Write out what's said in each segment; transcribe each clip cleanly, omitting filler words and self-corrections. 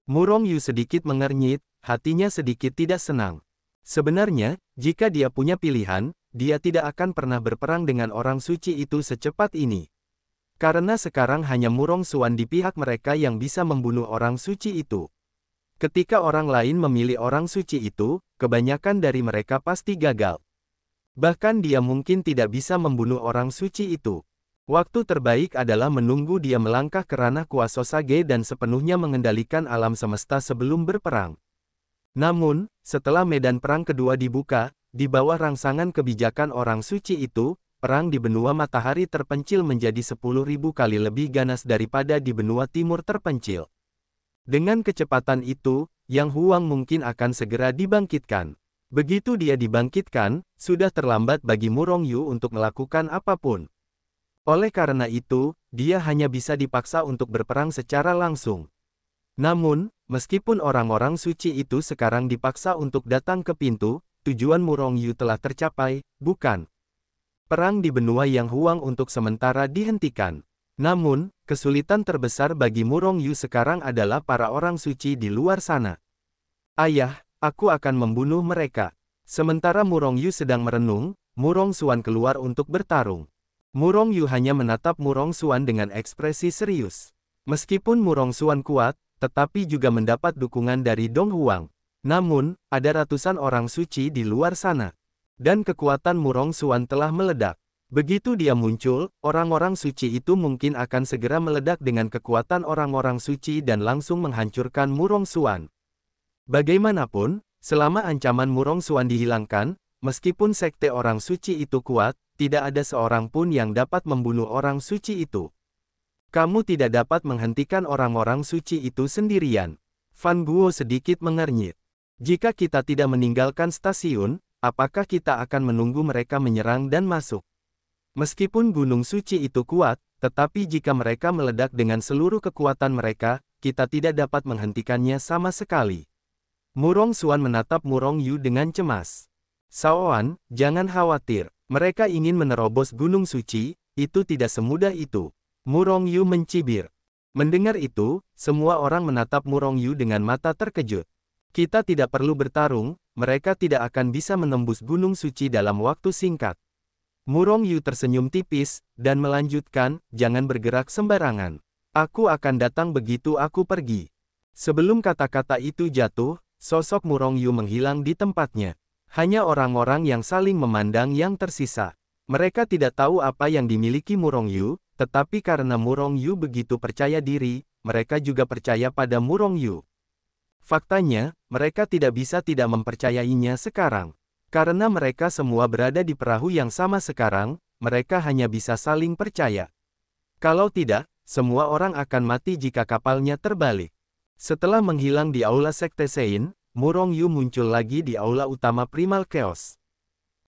Murong Yu sedikit mengernyit, hatinya sedikit tidak senang. Sebenarnya, jika dia punya pilihan, dia tidak akan pernah berperang dengan orang suci itu secepat ini. Karena sekarang hanya Murong Xuan di pihak mereka yang bisa membunuh orang suci itu. Ketika orang lain memilih orang suci itu, kebanyakan dari mereka pasti gagal. Bahkan dia mungkin tidak bisa membunuh orang suci itu. Waktu terbaik adalah menunggu dia melangkah ke ranah kuasa Sage dan sepenuhnya mengendalikan alam semesta sebelum berperang. Namun, setelah medan perang kedua dibuka, di bawah rangsangan kebijakan orang suci itu, perang di benua matahari terpencil menjadi 10.000 kali lebih ganas daripada di benua timur terpencil. Dengan kecepatan itu, Yang Huang mungkin akan segera dibangkitkan. Begitu dia dibangkitkan, sudah terlambat bagi Murong Yu untuk melakukan apapun. Oleh karena itu, dia hanya bisa dipaksa untuk berperang secara langsung. Namun, meskipun orang-orang suci itu sekarang dipaksa untuk datang ke pintu, tujuan Murong Yu telah tercapai, bukan? Perang di benua Yang Huang untuk sementara dihentikan. Namun, kesulitan terbesar bagi Murong Yu sekarang adalah para orang suci di luar sana. Ayah, aku akan membunuh mereka. Sementara Murong Yu sedang merenung, Murong Xuan keluar untuk bertarung. Murong Yu hanya menatap Murong Xuan dengan ekspresi serius. Meskipun Murong Xuan kuat, tetapi juga mendapat dukungan dari Dong Huang. Namun, ada ratusan orang suci di luar sana. Dan kekuatan Murong Xuan telah meledak. Begitu dia muncul, orang-orang suci itu mungkin akan segera meledak dengan kekuatan orang-orang suci dan langsung menghancurkan Murong Xuan. Bagaimanapun, selama ancaman Murong Xuan dihilangkan, meskipun sekte orang suci itu kuat, tidak ada seorang pun yang dapat membunuh orang suci itu. Kamu tidak dapat menghentikan orang-orang suci itu sendirian. Fan Guo sedikit mengernyit. Jika kita tidak meninggalkan stasiun, apakah kita akan menunggu mereka menyerang dan masuk? Meskipun gunung suci itu kuat, tetapi jika mereka meledak dengan seluruh kekuatan mereka, kita tidak dapat menghentikannya sama sekali. Murong Xuan menatap Murong Yu dengan cemas. Shaoan, jangan khawatir. Mereka ingin menerobos gunung suci, itu tidak semudah itu. Murong Yu mencibir. Mendengar itu, semua orang menatap Murong Yu dengan mata terkejut. Kita tidak perlu bertarung, mereka tidak akan bisa menembus gunung suci dalam waktu singkat. Murong Yu tersenyum tipis, dan melanjutkan, jangan bergerak sembarangan. Aku akan datang begitu aku pergi. Sebelum kata-kata itu jatuh, sosok Murong Yu menghilang di tempatnya. Hanya orang-orang yang saling memandang yang tersisa. Mereka tidak tahu apa yang dimiliki Murong Yu, tetapi karena Murong Yu begitu percaya diri, mereka juga percaya pada Murong Yu. Faktanya, mereka tidak bisa tidak mempercayainya sekarang. Karena mereka semua berada di perahu yang sama sekarang, mereka hanya bisa saling percaya. Kalau tidak, semua orang akan mati jika kapalnya terbalik. Setelah menghilang di aula Sekte Sein, Murong Yu muncul lagi di aula utama Primal Chaos.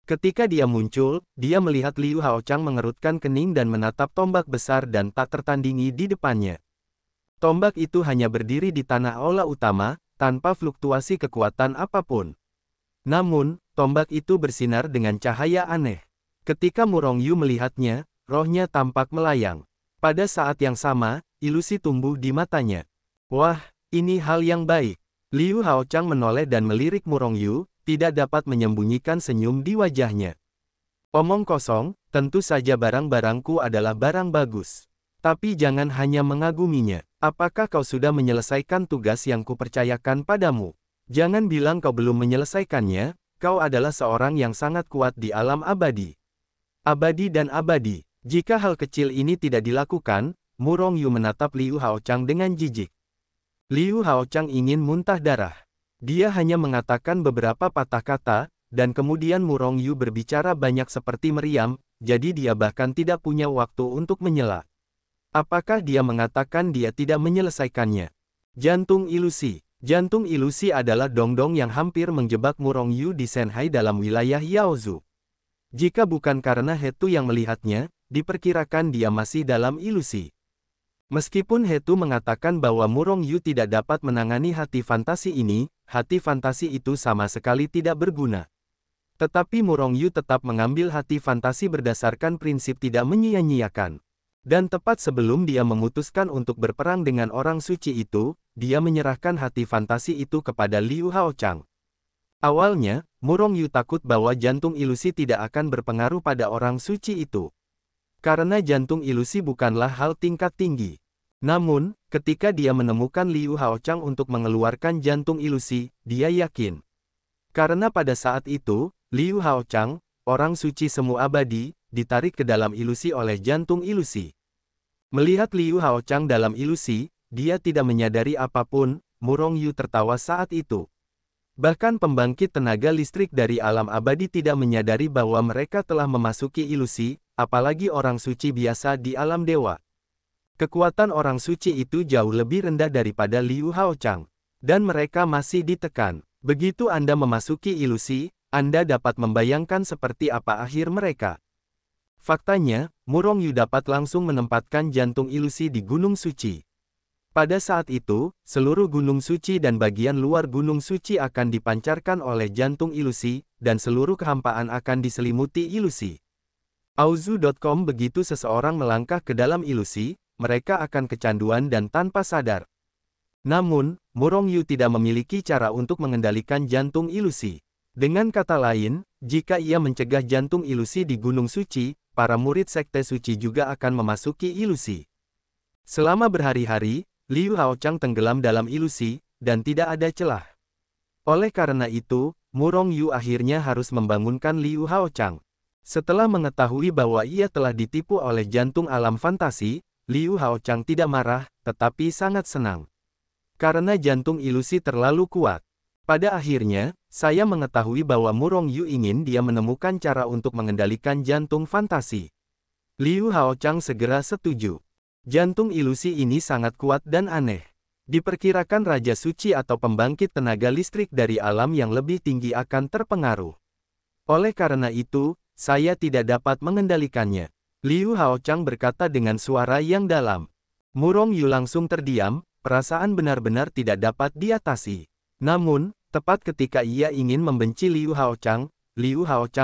Ketika dia muncul, dia melihat Liu Haochang mengerutkan kening dan menatap tombak besar dan tak tertandingi di depannya. Tombak itu hanya berdiri di tanah aula utama, tanpa fluktuasi kekuatan apapun. Namun, tombak itu bersinar dengan cahaya aneh. Ketika Murong Yu melihatnya, rohnya tampak melayang. Pada saat yang sama, ilusi tumbuh di matanya. Wah, ini hal yang baik. Liu Haochang menoleh dan melirik Murong Yu, tidak dapat menyembunyikan senyum di wajahnya. Omong kosong, tentu saja barang-barangku adalah barang bagus. Tapi jangan hanya mengaguminya. Apakah kau sudah menyelesaikan tugas yang kupercayakan padamu? Jangan bilang kau belum menyelesaikannya, kau adalah seorang yang sangat kuat di alam abadi. Abadi dan abadi. Jika hal kecil ini tidak dilakukan, Murong Yu menatap Liu Haochang dengan jijik. Liu Haochang ingin muntah darah. Dia hanya mengatakan beberapa patah kata, dan kemudian Murong Yu berbicara banyak seperti meriam, jadi dia bahkan tidak punya waktu untuk menyela. Apakah dia mengatakan dia tidak menyelesaikannya? Jantung ilusi. Jantung ilusi adalah dongdong yang hampir menjebak Murong Yu di Shanghai dalam wilayah Yaozu. Jika bukan karena Hetu yang melihatnya, diperkirakan dia masih dalam ilusi. Meskipun Hetu mengatakan bahwa Murong Yu tidak dapat menangani hati fantasi ini, hati fantasi itu sama sekali tidak berguna. Tetapi Murong Yu tetap mengambil hati fantasi berdasarkan prinsip tidak menyia-nyiakan. Dan tepat sebelum dia memutuskan untuk berperang dengan orang suci itu, dia menyerahkan hati fantasi itu kepada Liu Haochang. Awalnya, Murong Yu takut bahwa jantung ilusi tidak akan berpengaruh pada orang suci itu. Karena jantung ilusi bukanlah hal tingkat tinggi. Namun, ketika dia menemukan Liu Haochang untuk mengeluarkan jantung ilusi, dia yakin. Karena pada saat itu, Liu Haochang, orang suci semu abadi, ditarik ke dalam ilusi oleh jantung ilusi. Melihat Liu Haochang dalam ilusi, dia tidak menyadari apapun. Murong Yu tertawa saat itu. Bahkan pembangkit tenaga listrik dari alam abadi tidak menyadari bahwa mereka telah memasuki ilusi, apalagi orang suci biasa di alam dewa. Kekuatan orang suci itu jauh lebih rendah daripada Liu Haochang. Dan mereka masih ditekan. Begitu Anda memasuki ilusi, Anda dapat membayangkan seperti apa akhir mereka. Faktanya, Murong Yu dapat langsung menempatkan jantung ilusi di Gunung Suci. Pada saat itu, seluruh gunung suci dan bagian luar gunung suci akan dipancarkan oleh jantung ilusi, dan seluruh kehampaan akan diselimuti ilusi. Auzu.com. Begitu seseorang melangkah ke dalam ilusi, mereka akan kecanduan dan tanpa sadar. Namun, Murong Yu tidak memiliki cara untuk mengendalikan jantung ilusi. Dengan kata lain, jika ia mencegah jantung ilusi di gunung suci, para murid sekte suci juga akan memasuki ilusi. Selama berhari-hari, Liu Haochang tenggelam dalam ilusi, dan tidak ada celah. Oleh karena itu, Murong Yu akhirnya harus membangunkan Liu Haochang. Setelah mengetahui bahwa ia telah ditipu oleh jantung alam fantasi, Liu Haochang tidak marah, tetapi sangat senang. Karena jantung ilusi terlalu kuat. Pada akhirnya, saya mengetahui bahwa Murong Yu ingin dia menemukan cara untuk mengendalikan jantung fantasi. Liu Haochang segera setuju. Jantung ilusi ini sangat kuat dan aneh. Diperkirakan Raja Suci atau pembangkit tenaga listrik dari alam yang lebih tinggi akan terpengaruh. Oleh karena itu, saya tidak dapat mengendalikannya. Liu Haochang berkata dengan suara yang dalam. Murong Yu langsung terdiam, perasaan benar-benar tidak dapat diatasi. Namun, tepat ketika ia ingin membenci Liu Haochang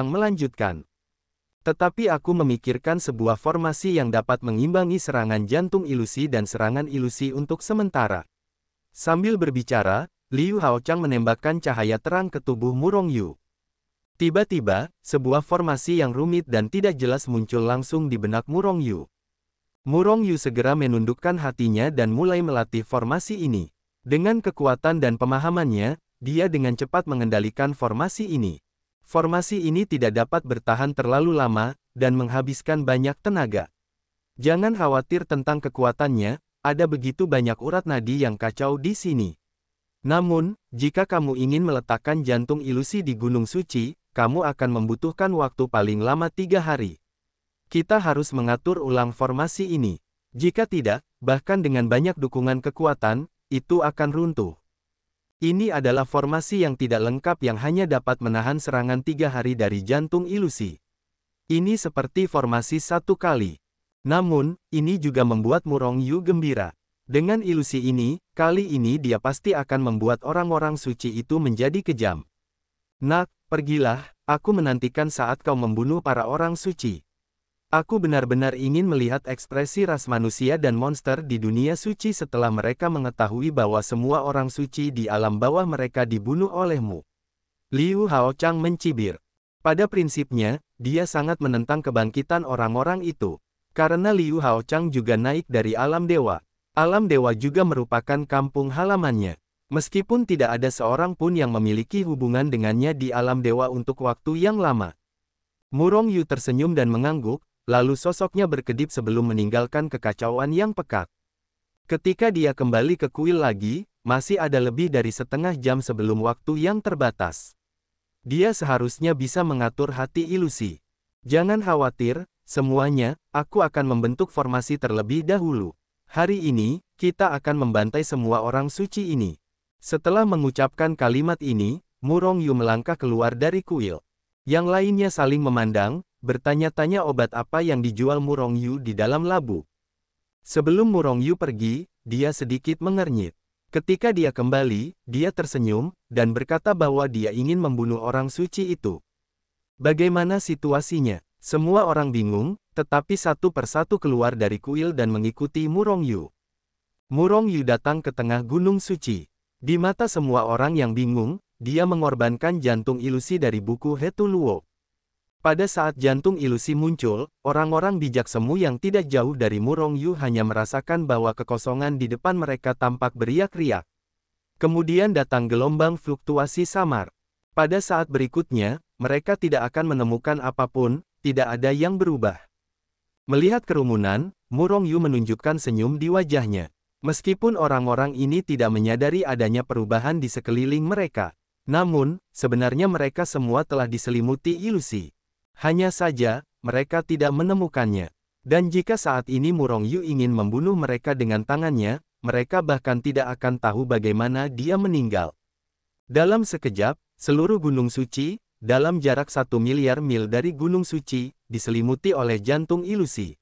melanjutkan. Tetapi aku memikirkan sebuah formasi yang dapat mengimbangi serangan jantung ilusi dan serangan ilusi untuk sementara. Sambil berbicara, Liu Haochang menembakkan cahaya terang ke tubuh Murong Yu. Tiba-tiba, sebuah formasi yang rumit dan tidak jelas muncul langsung di benak Murong Yu. Murong Yu segera menundukkan hatinya dan mulai melatih formasi ini. Dengan kekuatan dan pemahamannya, dia dengan cepat mengendalikan formasi ini. Formasi ini tidak dapat bertahan terlalu lama, dan menghabiskan banyak tenaga. Jangan khawatir tentang kekuatannya, ada begitu banyak urat nadi yang kacau di sini. Namun, jika kamu ingin meletakkan jantung ilusi di Gunung Suci, kamu akan membutuhkan waktu paling lama 3 hari. Kita harus mengatur ulang formasi ini. Jika tidak, bahkan dengan banyak dukungan kekuatan, itu akan runtuh. Ini adalah formasi yang tidak lengkap yang hanya dapat menahan serangan 3 hari dari jantung ilusi. Ini seperti formasi 1 kali. Namun, ini juga membuat Murong Yu gembira. Dengan ilusi ini, kali ini dia pasti akan membuat orang-orang suci itu menjadi kejam. Nak, pergilah, aku menantikan saat kau membunuh para orang suci. Aku benar-benar ingin melihat ekspresi ras manusia dan monster di dunia suci setelah mereka mengetahui bahwa semua orang suci di alam bawah mereka dibunuh olehmu. Liu Haochang mencibir. Pada prinsipnya, dia sangat menentang kebangkitan orang-orang itu. Karena Liu Haochang juga naik dari alam dewa. Alam dewa juga merupakan kampung halamannya. Meskipun tidak ada seorang pun yang memiliki hubungan dengannya di alam dewa untuk waktu yang lama. Murong Yu tersenyum dan mengangguk. Lalu sosoknya berkedip sebelum meninggalkan kekacauan yang pekat. Ketika dia kembali ke kuil lagi, masih ada lebih dari setengah jam sebelum waktu yang terbatas. Dia seharusnya bisa mengatur hati ilusi. Jangan khawatir, semuanya, aku akan membentuk formasi terlebih dahulu. Hari ini, kita akan membantai semua orang suci ini. Setelah mengucapkan kalimat ini, Murong Yu melangkah keluar dari kuil. Yang lainnya saling memandang, bertanya-tanya obat apa yang dijual Murong Yu di dalam labu. Sebelum Murong Yu pergi, dia sedikit mengernyit. Ketika dia kembali, dia tersenyum, dan berkata bahwa dia ingin membunuh orang suci itu. Bagaimana situasinya? Semua orang bingung, tetapi satu persatu keluar dari kuil dan mengikuti Murongyu. Murongyu datang ke tengah gunung suci. Di mata semua orang yang bingung, dia mengorbankan jantung ilusi dari buku Hetu Luo. Pada saat jantung ilusi muncul, orang-orang bijak semu yang tidak jauh dari Murongyu hanya merasakan bahwa kekosongan di depan mereka tampak beriak-riak. Kemudian datang gelombang fluktuasi samar. Pada saat berikutnya, mereka tidak akan menemukan apapun, tidak ada yang berubah. Melihat kerumunan, Murongyu menunjukkan senyum di wajahnya. Meskipun orang-orang ini tidak menyadari adanya perubahan di sekeliling mereka. Namun, sebenarnya mereka semua telah diselimuti ilusi. Hanya saja, mereka tidak menemukannya. Dan jika saat ini Murongyu ingin membunuh mereka dengan tangannya, mereka bahkan tidak akan tahu bagaimana dia meninggal. Dalam sekejap, seluruh gunung suci, dalam jarak 1 miliar mil dari gunung suci, diselimuti oleh jantung ilusi.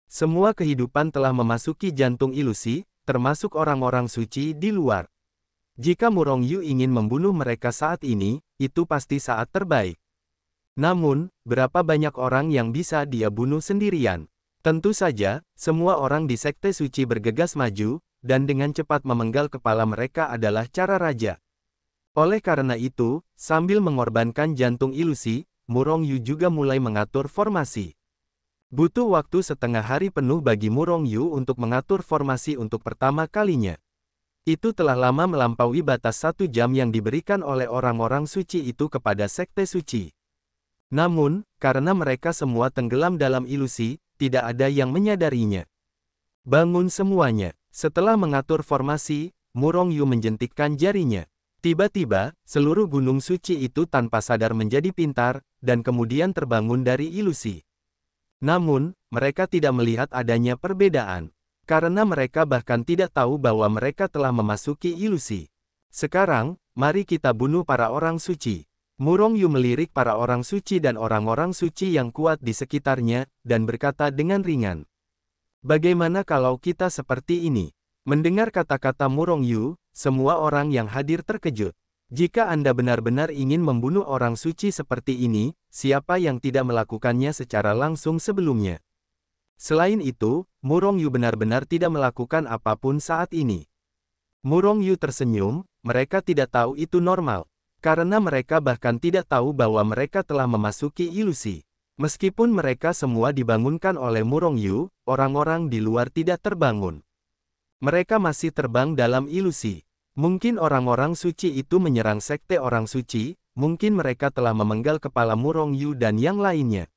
Semua kehidupan telah memasuki jantung ilusi, termasuk orang-orang suci di luar. Jika Murongyu ingin membunuh mereka saat ini, itu pasti saat terbaik. Namun, berapa banyak orang yang bisa dia bunuh sendirian? Tentu saja, semua orang di Sekte Suci bergegas maju, dan dengan cepat memenggal kepala mereka adalah cara raja. Oleh karena itu, sambil mengorbankan jantung ilusi, Murongyu juga mulai mengatur formasi. Butuh waktu setengah hari penuh bagi Murongyu untuk mengatur formasi untuk pertama kalinya. Itu telah lama melampaui batas 1 jam yang diberikan oleh orang-orang suci itu kepada Sekte Suci. Namun, karena mereka semua tenggelam dalam ilusi, tidak ada yang menyadarinya. Bangun semuanya. Setelah mengatur formasi, Murongyu menjentikkan jarinya. Tiba-tiba, seluruh gunung suci itu tanpa sadar menjadi pintar, dan kemudian terbangun dari ilusi. Namun, mereka tidak melihat adanya perbedaan. Karena mereka bahkan tidak tahu bahwa mereka telah memasuki ilusi. Sekarang, mari kita bunuh para orang suci. Murongyu melirik para orang suci dan orang-orang suci yang kuat di sekitarnya, dan berkata dengan ringan. Bagaimana kalau kita seperti ini? Mendengar kata-kata Murongyu, semua orang yang hadir terkejut. Jika Anda benar-benar ingin membunuh orang suci seperti ini, siapa yang tidak melakukannya secara langsung sebelumnya? Selain itu, Murongyu benar-benar tidak melakukan apapun saat ini. Murongyu tersenyum, mereka tidak tahu itu normal. Karena mereka bahkan tidak tahu bahwa mereka telah memasuki ilusi. Meskipun mereka semua dibangunkan oleh Murongyu, orang-orang di luar tidak terbangun. Mereka masih terbang dalam ilusi. Mungkin orang-orang suci itu menyerang sekte orang suci, mungkin mereka telah memenggal kepala Murongyu dan yang lainnya.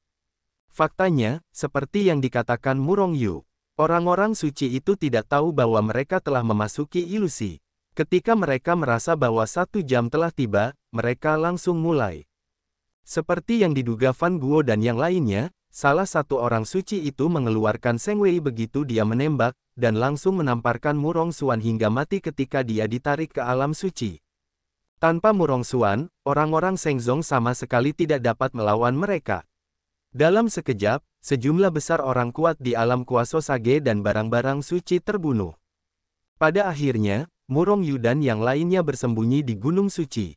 Faktanya, seperti yang dikatakan Murongyu, orang-orang suci itu tidak tahu bahwa mereka telah memasuki ilusi. Ketika mereka merasa bahwa 1 jam telah tiba, mereka langsung mulai. Seperti yang diduga Fan Guo dan yang lainnya, salah satu orang suci itu mengeluarkan Seng Wei begitu dia menembak, dan langsung menamparkan Murong Xuan hingga mati ketika dia ditarik ke alam suci. Tanpa Murong Xuan, orang-orang Seng Zong sama sekali tidak dapat melawan mereka. Dalam sekejap, sejumlah besar orang kuat di alam kuasa Sage dan barang-barang suci terbunuh. Pada akhirnya, Murongyu dan yang lainnya bersembunyi di Gunung Suci.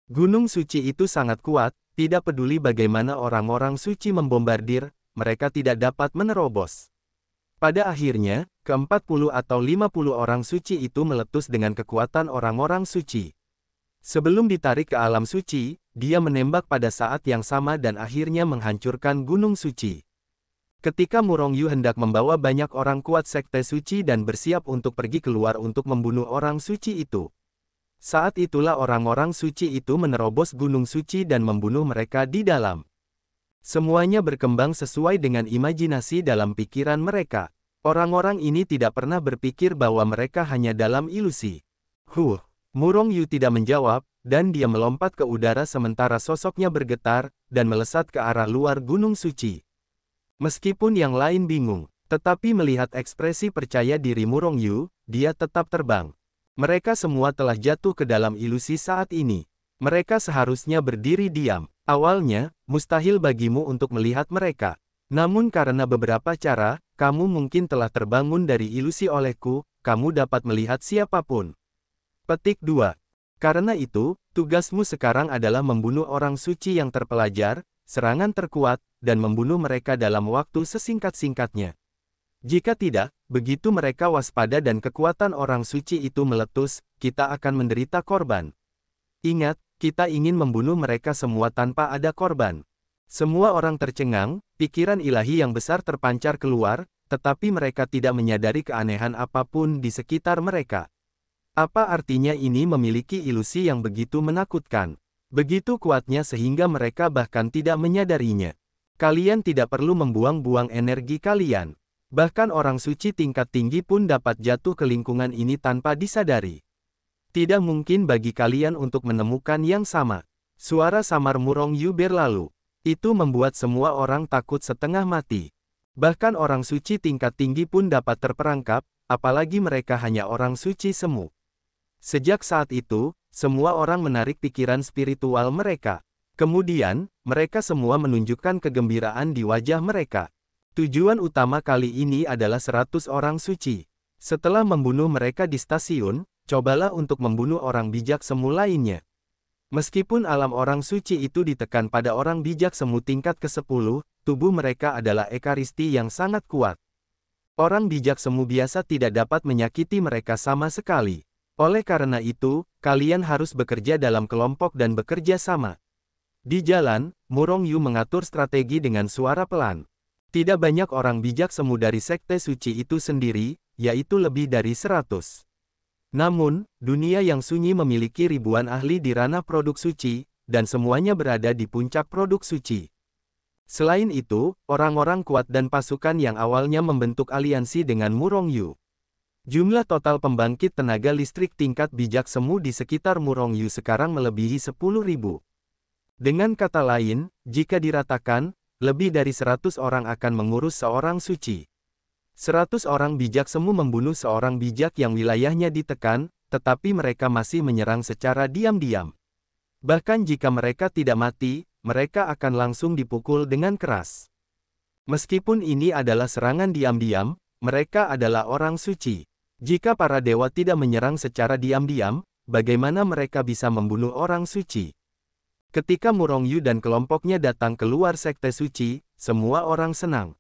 Gunung Suci itu sangat kuat, tidak peduli bagaimana orang-orang suci membombardir, mereka tidak dapat menerobos. Pada akhirnya, ke-40 atau 50 orang suci itu meletus dengan kekuatan orang-orang suci. Sebelum ditarik ke alam suci, dia menembak pada saat yang sama dan akhirnya menghancurkan Gunung Suci. Ketika Murongyu hendak membawa banyak orang kuat sekte suci dan bersiap untuk pergi keluar untuk membunuh orang suci itu. Saat itulah orang-orang suci itu menerobos Gunung Suci dan membunuh mereka di dalam. Semuanya berkembang sesuai dengan imajinasi dalam pikiran mereka. Orang-orang ini tidak pernah berpikir bahwa mereka hanya dalam ilusi. Murongyu tidak menjawab, dan dia melompat ke udara sementara sosoknya bergetar, dan melesat ke arah luar Gunung Suci. Meskipun yang lain bingung, tetapi melihat ekspresi percaya diri Murongyu, dia tetap terbang. Mereka semua telah jatuh ke dalam ilusi saat ini. Mereka seharusnya berdiri diam. Awalnya, mustahil bagimu untuk melihat mereka. Namun karena beberapa cara, kamu mungkin telah terbangun dari ilusi olehku, kamu dapat melihat siapapun. Petik 2. Karena itu, tugasmu sekarang adalah membunuh orang suci yang terpelajar, serangan terkuat, dan membunuh mereka dalam waktu sesingkat-singkatnya. Jika tidak, begitu mereka waspada dan kekuatan orang suci itu meletus, kita akan menderita korban. Ingat, kita ingin membunuh mereka semua tanpa ada korban. Semua orang tercengang, pikiran ilahi yang besar terpancar keluar, tetapi mereka tidak menyadari keanehan apapun di sekitar mereka. Apa artinya ini memiliki ilusi yang begitu menakutkan? Begitu kuatnya sehingga mereka bahkan tidak menyadarinya. Kalian tidak perlu membuang-buang energi kalian. Bahkan orang suci tingkat tinggi pun dapat jatuh ke lingkungan ini tanpa disadari. Tidak mungkin bagi kalian untuk menemukan yang sama. Suara samar Murong Yu berlalu. Itu membuat semua orang takut setengah mati. Bahkan orang suci tingkat tinggi pun dapat terperangkap, apalagi mereka hanya orang suci semu. Sejak saat itu, semua orang menarik pikiran spiritual mereka. Kemudian, mereka semua menunjukkan kegembiraan di wajah mereka. Tujuan utama kali ini adalah 100 orang suci. Setelah membunuh mereka di stasiun, cobalah untuk membunuh orang bijak semu lainnya. Meskipun alam orang suci itu ditekan pada orang bijak semu tingkat ke-10, tubuh mereka adalah ekaristi yang sangat kuat. Orang bijak semu biasa tidak dapat menyakiti mereka sama sekali. Oleh karena itu, kalian harus bekerja dalam kelompok dan bekerja sama. Di jalan, Murong Yu mengatur strategi dengan suara pelan. Tidak banyak orang bijak semu dari sekte suci itu sendiri, yaitu lebih dari 100. Namun, dunia yang sunyi memiliki ribuan ahli di ranah produk suci, dan semuanya berada di puncak produk suci. Selain itu, orang-orang kuat dan pasukan yang awalnya membentuk aliansi dengan Murong Yu. Jumlah total pembangkit tenaga listrik tingkat bijak semu di sekitar Murong Yu sekarang melebihi 10.000. Dengan kata lain, jika diratakan, lebih dari 100 orang akan mengurus seorang suci. 100 orang bijak semu membunuh seorang bijak yang wilayahnya ditekan, tetapi mereka masih menyerang secara diam-diam. Bahkan jika mereka tidak mati, mereka akan langsung dipukul dengan keras. Meskipun ini adalah serangan diam-diam, mereka adalah orang suci. Jika para dewa tidak menyerang secara diam-diam, bagaimana mereka bisa membunuh orang suci? Ketika Murong Yu dan kelompoknya datang keluar sekte suci, semua orang senang.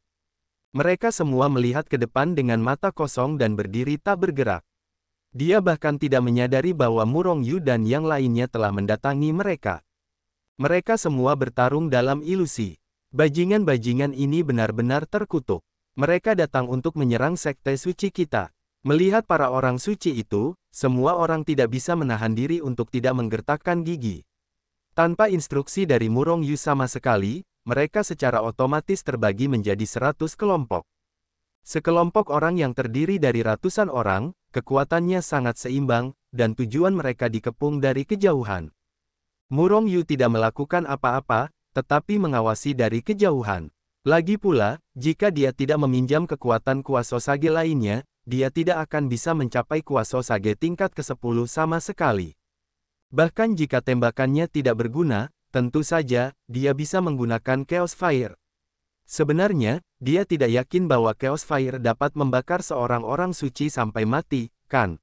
Mereka semua melihat ke depan dengan mata kosong dan berdiri tak bergerak. Dia bahkan tidak menyadari bahwa Murong Yu dan yang lainnya telah mendatangi mereka. Mereka semua bertarung dalam ilusi. Bajingan-bajingan ini benar-benar terkutuk. Mereka datang untuk menyerang sekte suci kita. Melihat para orang suci itu, semua orang tidak bisa menahan diri untuk tidak menggertakkan gigi. Tanpa instruksi dari Murong Yu sama sekali, mereka secara otomatis terbagi menjadi 100 kelompok. Sekelompok orang yang terdiri dari ratusan orang, kekuatannya sangat seimbang, dan tujuan mereka dikepung dari kejauhan. Murong Yu tidak melakukan apa-apa, tetapi mengawasi dari kejauhan. Lagi pula, jika dia tidak meminjam kekuatan Kuasosage lainnya, dia tidak akan bisa mencapai Kuasosage tingkat ke-10 sama sekali. Bahkan jika tembakannya tidak berguna, tentu saja, dia bisa menggunakan Chaos Fire. Sebenarnya, dia tidak yakin bahwa Chaos Fire dapat membakar seorang orang suci sampai mati, kan?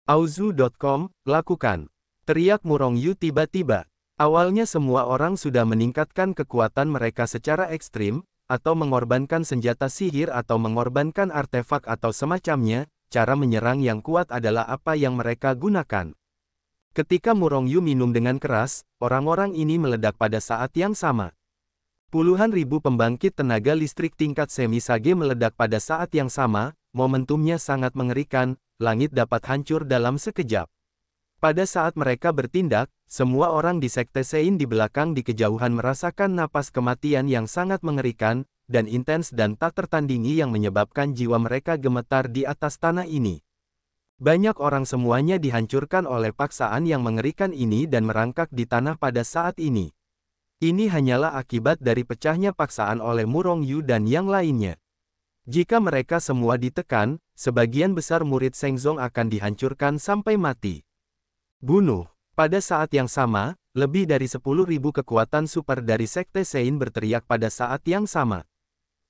Auzu.com, lakukan. Teriak Murong Yu tiba-tiba. Awalnya semua orang sudah meningkatkan kekuatan mereka secara ekstrim, atau mengorbankan senjata sihir atau mengorbankan artefak atau semacamnya, cara menyerang yang kuat adalah apa yang mereka gunakan. Ketika Murong Yu minum dengan keras, orang-orang ini meledak pada saat yang sama. Puluhan ribu pembangkit tenaga listrik tingkat semi-sage meledak pada saat yang sama, momentumnya sangat mengerikan, langit dapat hancur dalam sekejap. Pada saat mereka bertindak, semua orang di sekte Sein di belakang di kejauhan merasakan napas kematian yang sangat mengerikan, dan intens dan tak tertandingi yang menyebabkan jiwa mereka gemetar di atas tanah ini. Banyak orang semuanya dihancurkan oleh paksaan yang mengerikan ini dan merangkak di tanah pada saat ini. Ini hanyalah akibat dari pecahnya paksaan oleh Murong Yu dan yang lainnya. Jika mereka semua ditekan, sebagian besar murid Shengzong akan dihancurkan sampai mati. Bunuh. Pada saat yang sama, lebih dari 10.000 kekuatan super dari Sekte Sein berteriak pada saat yang sama.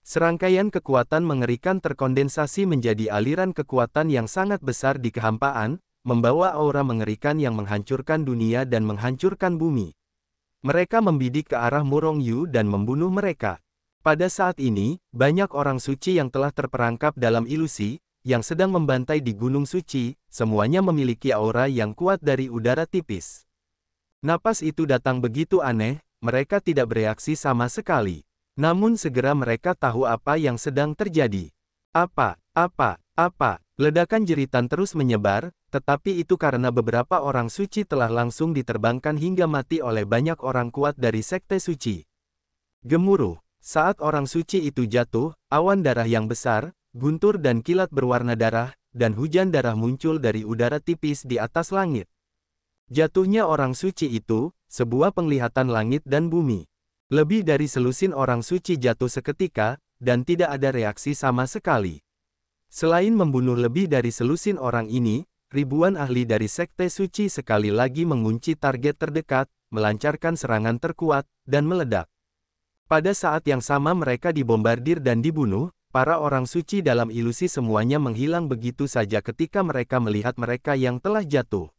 Serangkaian kekuatan mengerikan terkondensasi menjadi aliran kekuatan yang sangat besar di kehampaan, membawa aura mengerikan yang menghancurkan dunia dan menghancurkan bumi. Mereka membidik ke arah Murong Yu dan membunuh mereka. Pada saat ini, banyak orang suci yang telah terperangkap dalam ilusi, yang sedang membantai di gunung suci, semuanya memiliki aura yang kuat dari udara tipis. Napas itu datang begitu aneh, mereka tidak bereaksi sama sekali. Namun segera mereka tahu apa yang sedang terjadi. Apa? Ledakan jeritan terus menyebar, tetapi itu karena beberapa orang suci telah langsung diterbangkan hingga mati oleh banyak orang kuat dari sekte suci. Gemuruh. Saat orang suci itu jatuh, awan darah yang besar, guntur dan kilat berwarna darah, dan hujan darah muncul dari udara tipis di atas langit. Jatuhnya orang suci itu, sebuah penglihatan langit dan bumi. Lebih dari selusin orang suci jatuh seketika, dan tidak ada reaksi sama sekali. Selain membunuh lebih dari selusin orang ini, ribuan ahli dari sekte suci sekali lagi mengunci target terdekat, melancarkan serangan terkuat, dan meledak. Pada saat yang sama mereka dibombardir dan dibunuh, para orang suci dalam ilusi semuanya menghilang begitu saja ketika mereka melihat mereka yang telah jatuh.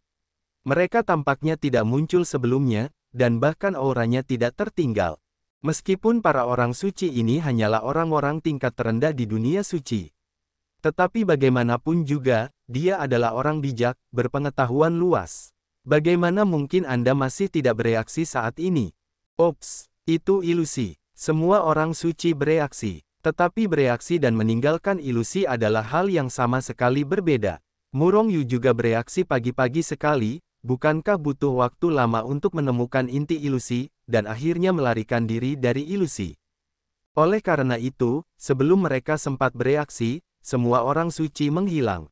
Mereka tampaknya tidak muncul sebelumnya, dan bahkan auranya tidak tertinggal. Meskipun para orang suci ini hanyalah orang-orang tingkat terendah di dunia suci. Tetapi bagaimanapun juga, dia adalah orang bijak, berpengetahuan luas. Bagaimana mungkin Anda masih tidak bereaksi saat ini? Ops, itu ilusi. Semua orang suci bereaksi. Tetapi bereaksi dan meninggalkan ilusi adalah hal yang sama sekali berbeda. Murong Yu juga bereaksi pagi-pagi sekali, bukankah butuh waktu lama untuk menemukan inti ilusi, dan akhirnya melarikan diri dari ilusi? Oleh karena itu, sebelum mereka sempat bereaksi, semua orang suci menghilang.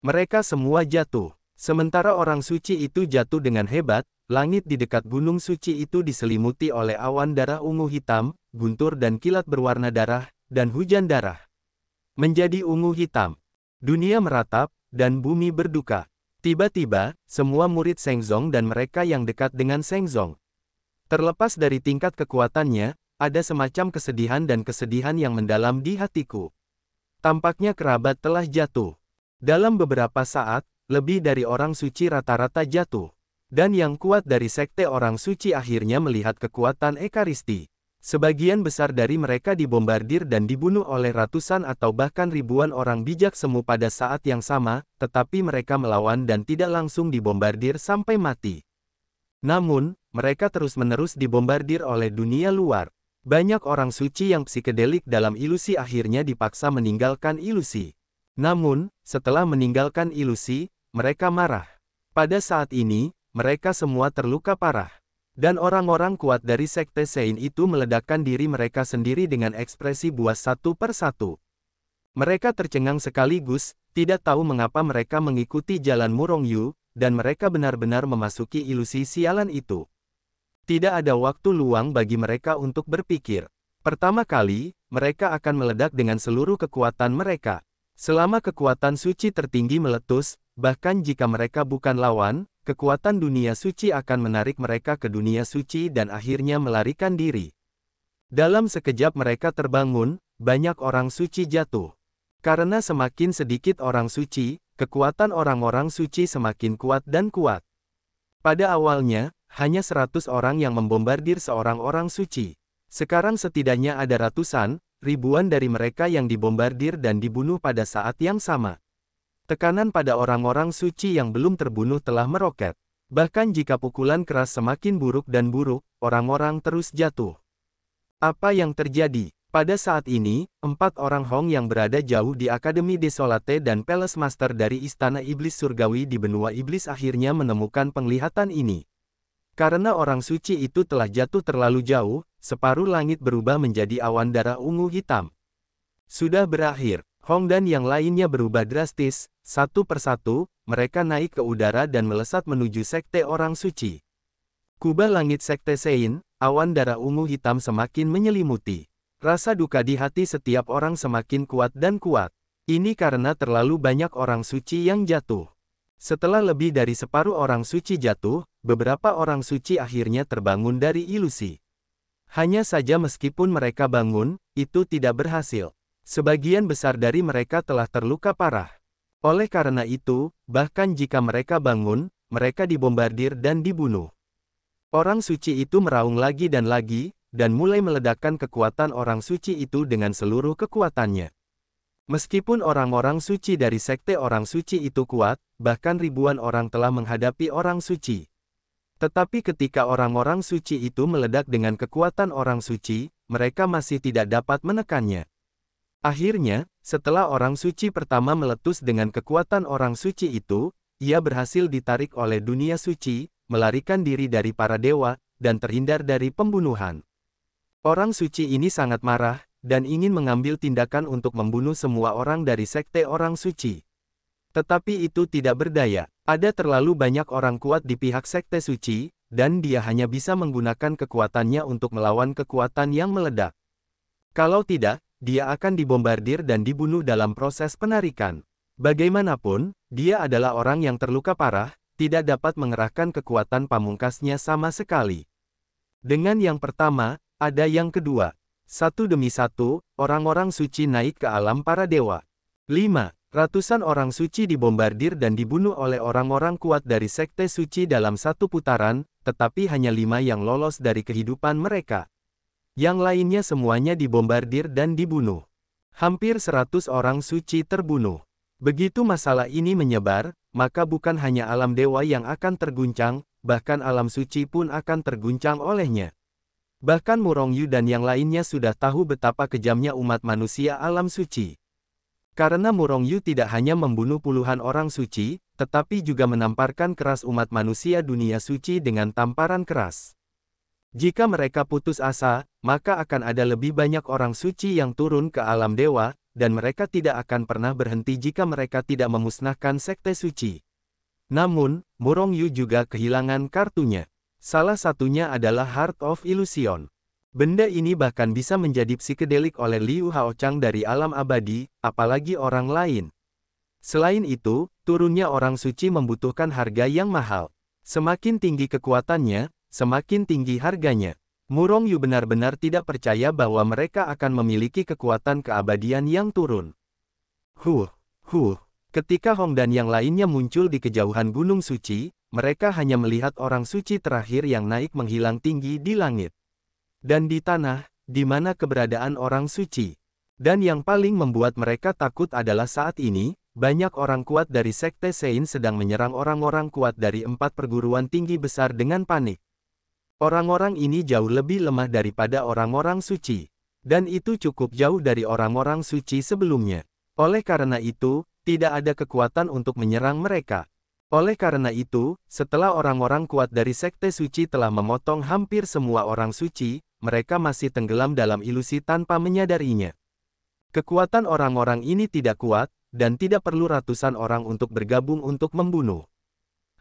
Mereka semua jatuh. Sementara orang suci itu jatuh dengan hebat, langit di dekat gunung suci itu diselimuti oleh awan darah ungu hitam, guntur dan kilat berwarna darah, dan hujan darah. Menjadi ungu hitam. Dunia meratap, dan bumi berduka. Tiba-tiba, semua murid Shengzong dan mereka yang dekat dengan Shengzong. Terlepas dari tingkat kekuatannya, ada semacam kesedihan dan kesedihan yang mendalam di hatiku. Tampaknya kerabat telah jatuh. Dalam beberapa saat, lebih dari orang suci rata-rata jatuh. Dan yang kuat dari sekte orang suci akhirnya melihat kekuatan Ekaristi. Sebagian besar dari mereka dibombardir dan dibunuh oleh ratusan atau bahkan ribuan orang bijak semu pada saat yang sama, tetapi mereka melawan dan tidak langsung dibombardir sampai mati. Namun, mereka terus-menerus dibombardir oleh dunia luar. Banyak orang suci yang psikedelik dalam ilusi akhirnya dipaksa meninggalkan ilusi. Namun, setelah meninggalkan ilusi, mereka marah. Pada saat ini, mereka semua terluka parah. Dan orang-orang kuat dari sekte Sein itu meledakkan diri mereka sendiri dengan ekspresi buas satu per satu. Mereka tercengang sekaligus, tidak tahu mengapa mereka mengikuti jalan Murong Yu, dan mereka benar-benar memasuki ilusi sialan itu. Tidak ada waktu luang bagi mereka untuk berpikir. Pertama kali, mereka akan meledak dengan seluruh kekuatan mereka. Selama kekuatan suci tertinggi meletus, bahkan jika mereka bukan lawan, kekuatan dunia suci akan menarik mereka ke dunia suci dan akhirnya melarikan diri. Dalam sekejap mereka terbangun, banyak orang suci jatuh. Karena semakin sedikit orang suci, kekuatan orang-orang suci semakin kuat dan kuat. Pada awalnya, hanya 100 orang yang membombardir seorang orang suci. Sekarang setidaknya ada ratusan, ribuan dari mereka yang dibombardir dan dibunuh pada saat yang sama. Tekanan pada orang-orang suci yang belum terbunuh telah meroket. Bahkan jika pukulan keras semakin buruk dan buruk, orang-orang terus jatuh. Apa yang terjadi? Pada saat ini, 4 orang Hong yang berada jauh di Akademi Desolate dan Palace Master dari Istana Iblis Surgawi di benua Iblis akhirnya menemukan penglihatan ini. Karena orang suci itu telah jatuh terlalu jauh, separuh langit berubah menjadi awan darah ungu hitam. Sudah berakhir, Hong dan yang lainnya berubah drastis, satu persatu, mereka naik ke udara dan melesat menuju sekte orang suci. Kubah langit sekte Sein, awan darah ungu hitam semakin menyelimuti. Rasa duka di hati setiap orang semakin kuat dan kuat. Ini karena terlalu banyak orang suci yang jatuh. Setelah lebih dari separuh orang suci jatuh, beberapa orang suci akhirnya terbangun dari ilusi. Hanya saja meskipun mereka bangun, itu tidak berhasil. Sebagian besar dari mereka telah terluka parah. Oleh karena itu, bahkan jika mereka bangun, mereka dibombardir dan dibunuh. Orang suci itu meraung lagi dan lagi, dan mulai meledakkan kekuatan orang suci itu dengan seluruh kekuatannya. Meskipun orang-orang suci dari sekte orang suci itu kuat, bahkan ribuan orang telah menghadapi orang suci. Tetapi ketika orang-orang suci itu meledak dengan kekuatan orang suci, mereka masih tidak dapat menekannya. Akhirnya, setelah orang suci pertama meletus dengan kekuatan orang suci itu, ia berhasil ditarik oleh dunia suci, melarikan diri dari para dewa, dan terhindar dari pembunuhan. Orang suci ini sangat marah, dan ingin mengambil tindakan untuk membunuh semua orang dari sekte orang suci. Tetapi itu tidak berdaya. Ada terlalu banyak orang kuat di pihak sekte suci, dan dia hanya bisa menggunakan kekuatannya untuk melawan kekuatan yang meledak. Kalau tidak, dia akan dibombardir dan dibunuh dalam proses penarikan. Bagaimanapun, dia adalah orang yang terluka parah, tidak dapat mengerahkan kekuatan pamungkasnya sama sekali. Dengan yang pertama, ada yang kedua. Satu demi satu, orang-orang suci naik ke alam para dewa. 5. Ratusan orang suci dibombardir dan dibunuh oleh orang-orang kuat dari sekte suci dalam satu putaran, tetapi hanya 5 yang lolos dari kehidupan mereka. Yang lainnya semuanya dibombardir dan dibunuh. Hampir 100 orang suci terbunuh. Begitu masalah ini menyebar, maka bukan hanya alam dewa yang akan terguncang, bahkan alam suci pun akan terguncang olehnya. Bahkan Murong Yu dan yang lainnya sudah tahu betapa kejamnya umat manusia alam suci. Karena Murong Yu tidak hanya membunuh puluhan orang suci, tetapi juga menamparkan keras umat manusia dunia suci dengan tamparan keras. Jika mereka putus asa, maka akan ada lebih banyak orang suci yang turun ke alam dewa, dan mereka tidak akan pernah berhenti jika mereka tidak memusnahkan sekte suci. Namun, Murong Yu juga kehilangan kartunya. Salah satunya adalah Heart of Illusion. Benda ini bahkan bisa menjadi psikedelik oleh Liu Haochang dari alam abadi, apalagi orang lain. Selain itu, turunnya orang suci membutuhkan harga yang mahal. Semakin tinggi kekuatannya, semakin tinggi harganya. Murong Yu benar-benar tidak percaya bahwa mereka akan memiliki kekuatan keabadian yang turun. Ketika Hong dan yang lainnya muncul di kejauhan Gunung Suci, mereka hanya melihat orang suci terakhir yang naik menghilang tinggi di langit. Dan di tanah, di mana keberadaan orang suci. Dan yang paling membuat mereka takut adalah saat ini, banyak orang kuat dari Sekte Sein sedang menyerang orang-orang kuat dari 4 perguruan tinggi besar dengan panik. Orang-orang ini jauh lebih lemah daripada orang-orang suci. Dan itu cukup jauh dari orang-orang suci sebelumnya. Oleh karena itu, tidak ada kekuatan untuk menyerang mereka. Oleh karena itu, setelah orang-orang kuat dari Sekte Suci telah memotong hampir semua orang suci, mereka masih tenggelam dalam ilusi tanpa menyadarinya. Kekuatan orang-orang ini tidak kuat, dan tidak perlu ratusan orang untuk bergabung untuk membunuh.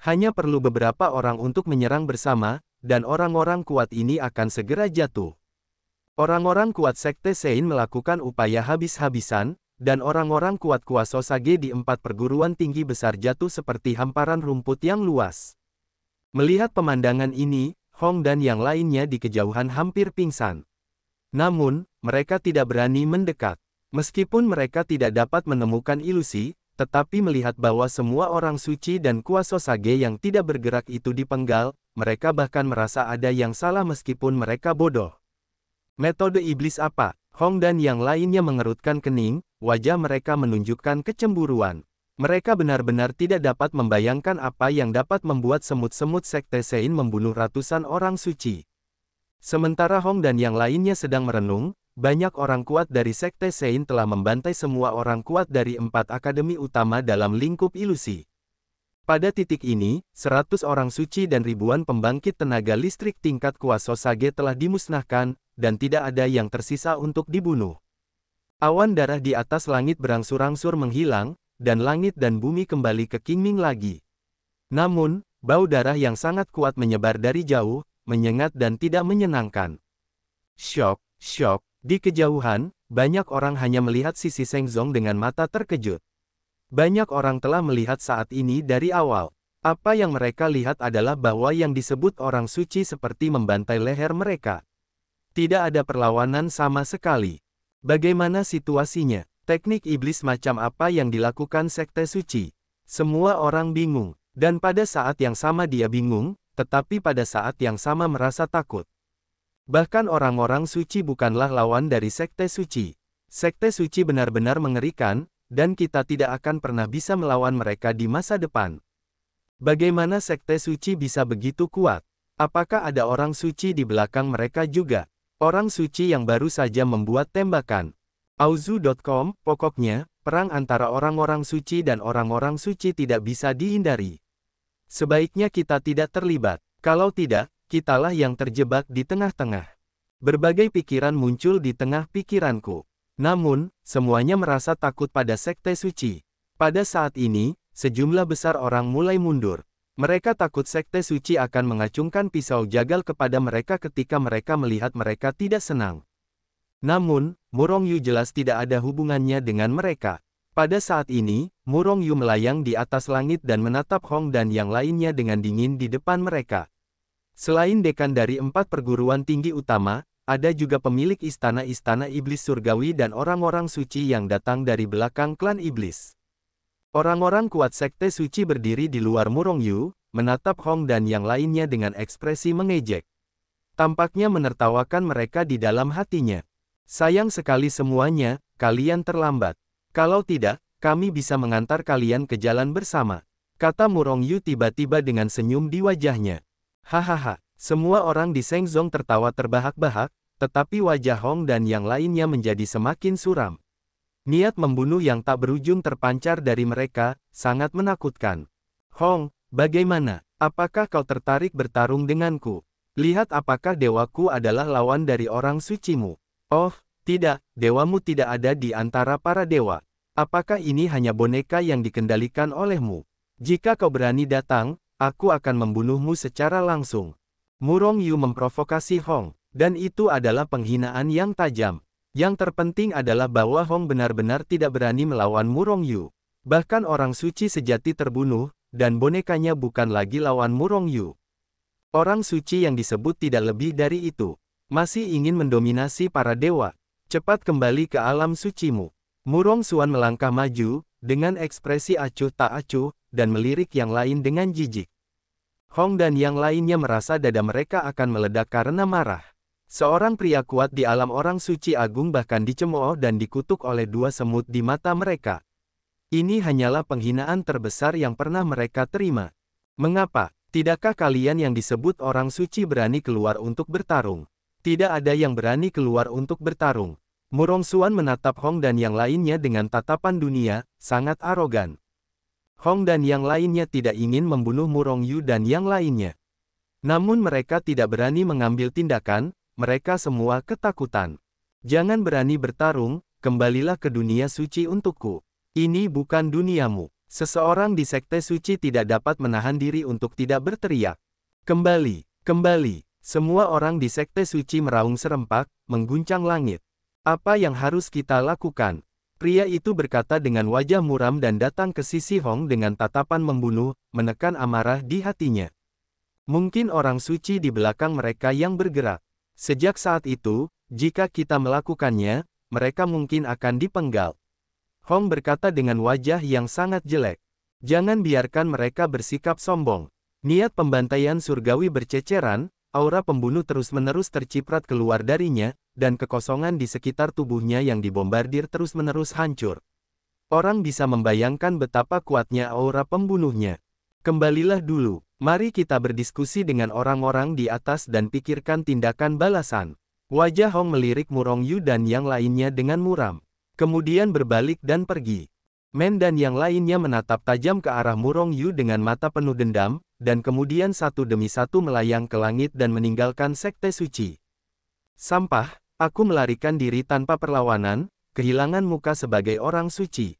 Hanya perlu beberapa orang untuk menyerang bersama, dan orang-orang kuat ini akan segera jatuh. Orang-orang kuat Sekte Sein melakukan upaya habis-habisan, dan orang-orang kuat Kuaso Sage di 4 perguruan tinggi besar jatuh seperti hamparan rumput yang luas. Melihat pemandangan ini, Hong dan yang lainnya di kejauhan hampir pingsan. Namun, mereka tidak berani mendekat. Meskipun mereka tidak dapat menemukan ilusi, tetapi melihat bahwa semua orang suci dan Kuaso Sage yang tidak bergerak itu dipenggal, mereka bahkan merasa ada yang salah meskipun mereka bodoh. Metode iblis apa? Hong dan yang lainnya mengerutkan kening, wajah mereka menunjukkan kecemburuan. Mereka benar-benar tidak dapat membayangkan apa yang dapat membuat semut-semut Sekte Sein membunuh ratusan orang suci. Sementara Hong dan yang lainnya sedang merenung, banyak orang kuat dari Sekte Sein telah membantai semua orang kuat dari 4 akademi utama dalam lingkup ilusi. Pada titik ini, 100 orang suci dan ribuan pembangkit tenaga listrik tingkat Kuaso Sage telah dimusnahkan, dan tidak ada yang tersisa untuk dibunuh. Awan darah di atas langit berangsur-angsur menghilang, dan langit dan bumi kembali ke Qingming lagi. Namun, bau darah yang sangat kuat menyebar dari jauh, menyengat dan tidak menyenangkan. Syok. Di kejauhan, banyak orang hanya melihat sisi Shengzong dengan mata terkejut. Banyak orang telah melihat saat ini dari awal. Apa yang mereka lihat adalah bahwa yang disebut orang suci seperti membantai leher mereka. Tidak ada perlawanan sama sekali. Bagaimana situasinya? Teknik iblis macam apa yang dilakukan Sekte Suci? Semua orang bingung. Dan pada saat yang sama dia bingung, tetapi pada saat yang sama merasa takut. Bahkan orang-orang suci bukanlah lawan dari sekte suci. Sekte suci benar-benar mengerikan, dan kita tidak akan pernah bisa melawan mereka di masa depan. Bagaimana sekte suci bisa begitu kuat? Apakah ada orang suci di belakang mereka juga? Orang suci yang baru saja membuat tembakan. Auzu.com, pokoknya, perang antara orang-orang suci dan orang-orang suci tidak bisa dihindari. Sebaiknya kita tidak terlibat. Kalau tidak, kitalah yang terjebak di tengah-tengah. Berbagai pikiran muncul di tengah pikiranku. Namun, semuanya merasa takut pada sekte suci. Pada saat ini, sejumlah besar orang mulai mundur. Mereka takut sekte suci akan mengacungkan pisau jagal kepada mereka ketika mereka melihat mereka tidak senang. Namun, Murong Yu jelas tidak ada hubungannya dengan mereka. Pada saat ini, Murong Yu melayang di atas langit dan menatap Hong dan yang lainnya dengan dingin di depan mereka. Selain dekan dari 4 perguruan tinggi utama, ada juga pemilik istana-istana iblis surgawi dan orang-orang suci yang datang dari belakang klan iblis. Orang-orang kuat sekte suci berdiri di luar Murong Yu, menatap Hong dan yang lainnya dengan ekspresi mengejek. Tampaknya menertawakan mereka di dalam hatinya. Sayang sekali semuanya, kalian terlambat. Kalau tidak, kami bisa mengantar kalian ke jalan bersama, kata Murong Yu tiba-tiba dengan senyum di wajahnya. Hahaha, semua orang di Shengzong tertawa terbahak-bahak, tetapi wajah Hong dan yang lainnya menjadi semakin suram. Niat membunuh yang tak berujung terpancar dari mereka, sangat menakutkan. Hong, bagaimana? Apakah kau tertarik bertarung denganku? Lihat apakah dewaku adalah lawan dari orang sucimu. Oh, tidak, dewamu tidak ada di antara para dewa. Apakah ini hanya boneka yang dikendalikan olehmu? Jika kau berani datang, aku akan membunuhmu secara langsung. Murong Yu memprovokasi Hong, dan itu adalah penghinaan yang tajam. Yang terpenting adalah bahwa Hong benar-benar tidak berani melawan Murong Yu. Bahkan orang suci sejati terbunuh, dan bonekanya bukan lagi lawan Murong Yu. Orang suci yang disebut tidak lebih dari itu. Masih ingin mendominasi para dewa. Cepat kembali ke alam sucimu. Murong Xuan melangkah maju, dengan ekspresi acuh tak acuh, dan melirik yang lain dengan jijik. Hong dan yang lainnya merasa dada mereka akan meledak karena marah. Seorang pria kuat di alam orang suci agung bahkan dicemooh dan dikutuk oleh 2 semut di mata mereka. Ini hanyalah penghinaan terbesar yang pernah mereka terima. Mengapa? Tidakkah kalian yang disebut orang suci berani keluar untuk bertarung? Tidak ada yang berani keluar untuk bertarung. Murong Xuan menatap Hong dan yang lainnya dengan tatapan dunia, sangat arogan. Hong dan yang lainnya tidak ingin membunuh Murong Yu dan yang lainnya. Namun mereka tidak berani mengambil tindakan, mereka semua ketakutan. Jangan berani bertarung, kembalilah ke dunia suci untukku. Ini bukan duniamu. Seseorang di sekte suci tidak dapat menahan diri untuk tidak berteriak. Kembali, kembali. Semua orang di sekte suci meraung serempak, mengguncang langit. Apa yang harus kita lakukan? Pria itu berkata dengan wajah muram dan datang ke sisi Hong dengan tatapan membunuh, menekan amarah di hatinya. Mungkin orang suci di belakang mereka yang bergerak. Sejak saat itu, jika kita melakukannya, mereka mungkin akan dipenggal. Hong berkata dengan wajah yang sangat jelek. Jangan biarkan mereka bersikap sombong. Niat pembantaian surgawi berceceran, aura pembunuh terus-menerus terciprat keluar darinya, dan kekosongan di sekitar tubuhnya yang dibombardir terus-menerus hancur. Orang bisa membayangkan betapa kuatnya aura pembunuhnya. Kembalilah dulu, mari kita berdiskusi dengan orang-orang di atas dan pikirkan tindakan balasan. Wajah Hong melirik Murong Yu dan yang lainnya dengan muram. Kemudian berbalik dan pergi. Men dan yang lainnya menatap tajam ke arah Murong Yu dengan mata penuh dendam, dan kemudian satu demi satu melayang ke langit dan meninggalkan sekte suci. Sampah, aku melarikan diri tanpa perlawanan, kehilangan muka sebagai orang suci.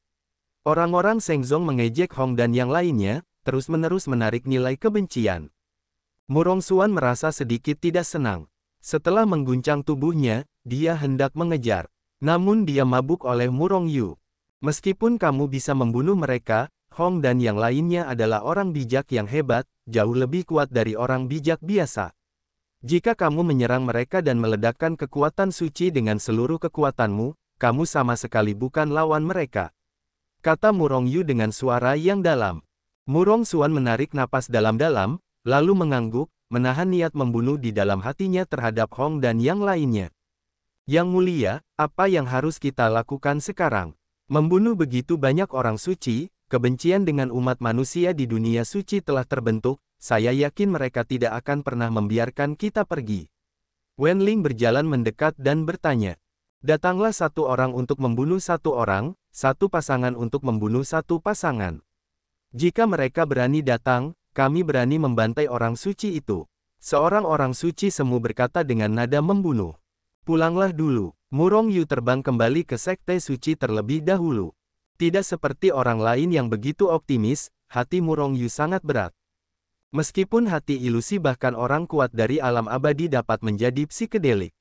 Orang-orang Shengzong mengejek Hong dan yang lainnya, terus-menerus menarik nilai kebencian. Murong Xuan merasa sedikit tidak senang. Setelah mengguncang tubuhnya, dia hendak mengejar. Namun dia mabuk oleh Murong Yu. Meskipun kamu bisa membunuh mereka, Hong dan yang lainnya adalah orang bijak yang hebat, jauh lebih kuat dari orang bijak biasa. Jika kamu menyerang mereka dan meledakkan kekuatan suci dengan seluruh kekuatanmu, kamu sama sekali bukan lawan mereka. Kata Murong Yu dengan suara yang dalam. Murong Xuan menarik napas dalam-dalam, lalu mengangguk, menahan niat membunuh di dalam hatinya terhadap Hong dan yang lainnya. Yang mulia, apa yang harus kita lakukan sekarang? Membunuh begitu banyak orang suci, kebencian dengan umat manusia di dunia suci telah terbentuk, saya yakin mereka tidak akan pernah membiarkan kita pergi. Wenling berjalan mendekat dan bertanya. Datanglah satu orang untuk membunuh satu orang, satu pasangan untuk membunuh satu pasangan. Jika mereka berani datang, kami berani membantai orang suci itu. Seorang orang suci semu berkata dengan nada membunuh. Pulanglah dulu. Murong Yu terbang kembali ke sekte suci terlebih dahulu. Tidak seperti orang lain yang begitu optimis, hati Murong Yu sangat berat. Meskipun hati ilusi bahkan orang kuat dari alam abadi dapat menjadi psikedelik.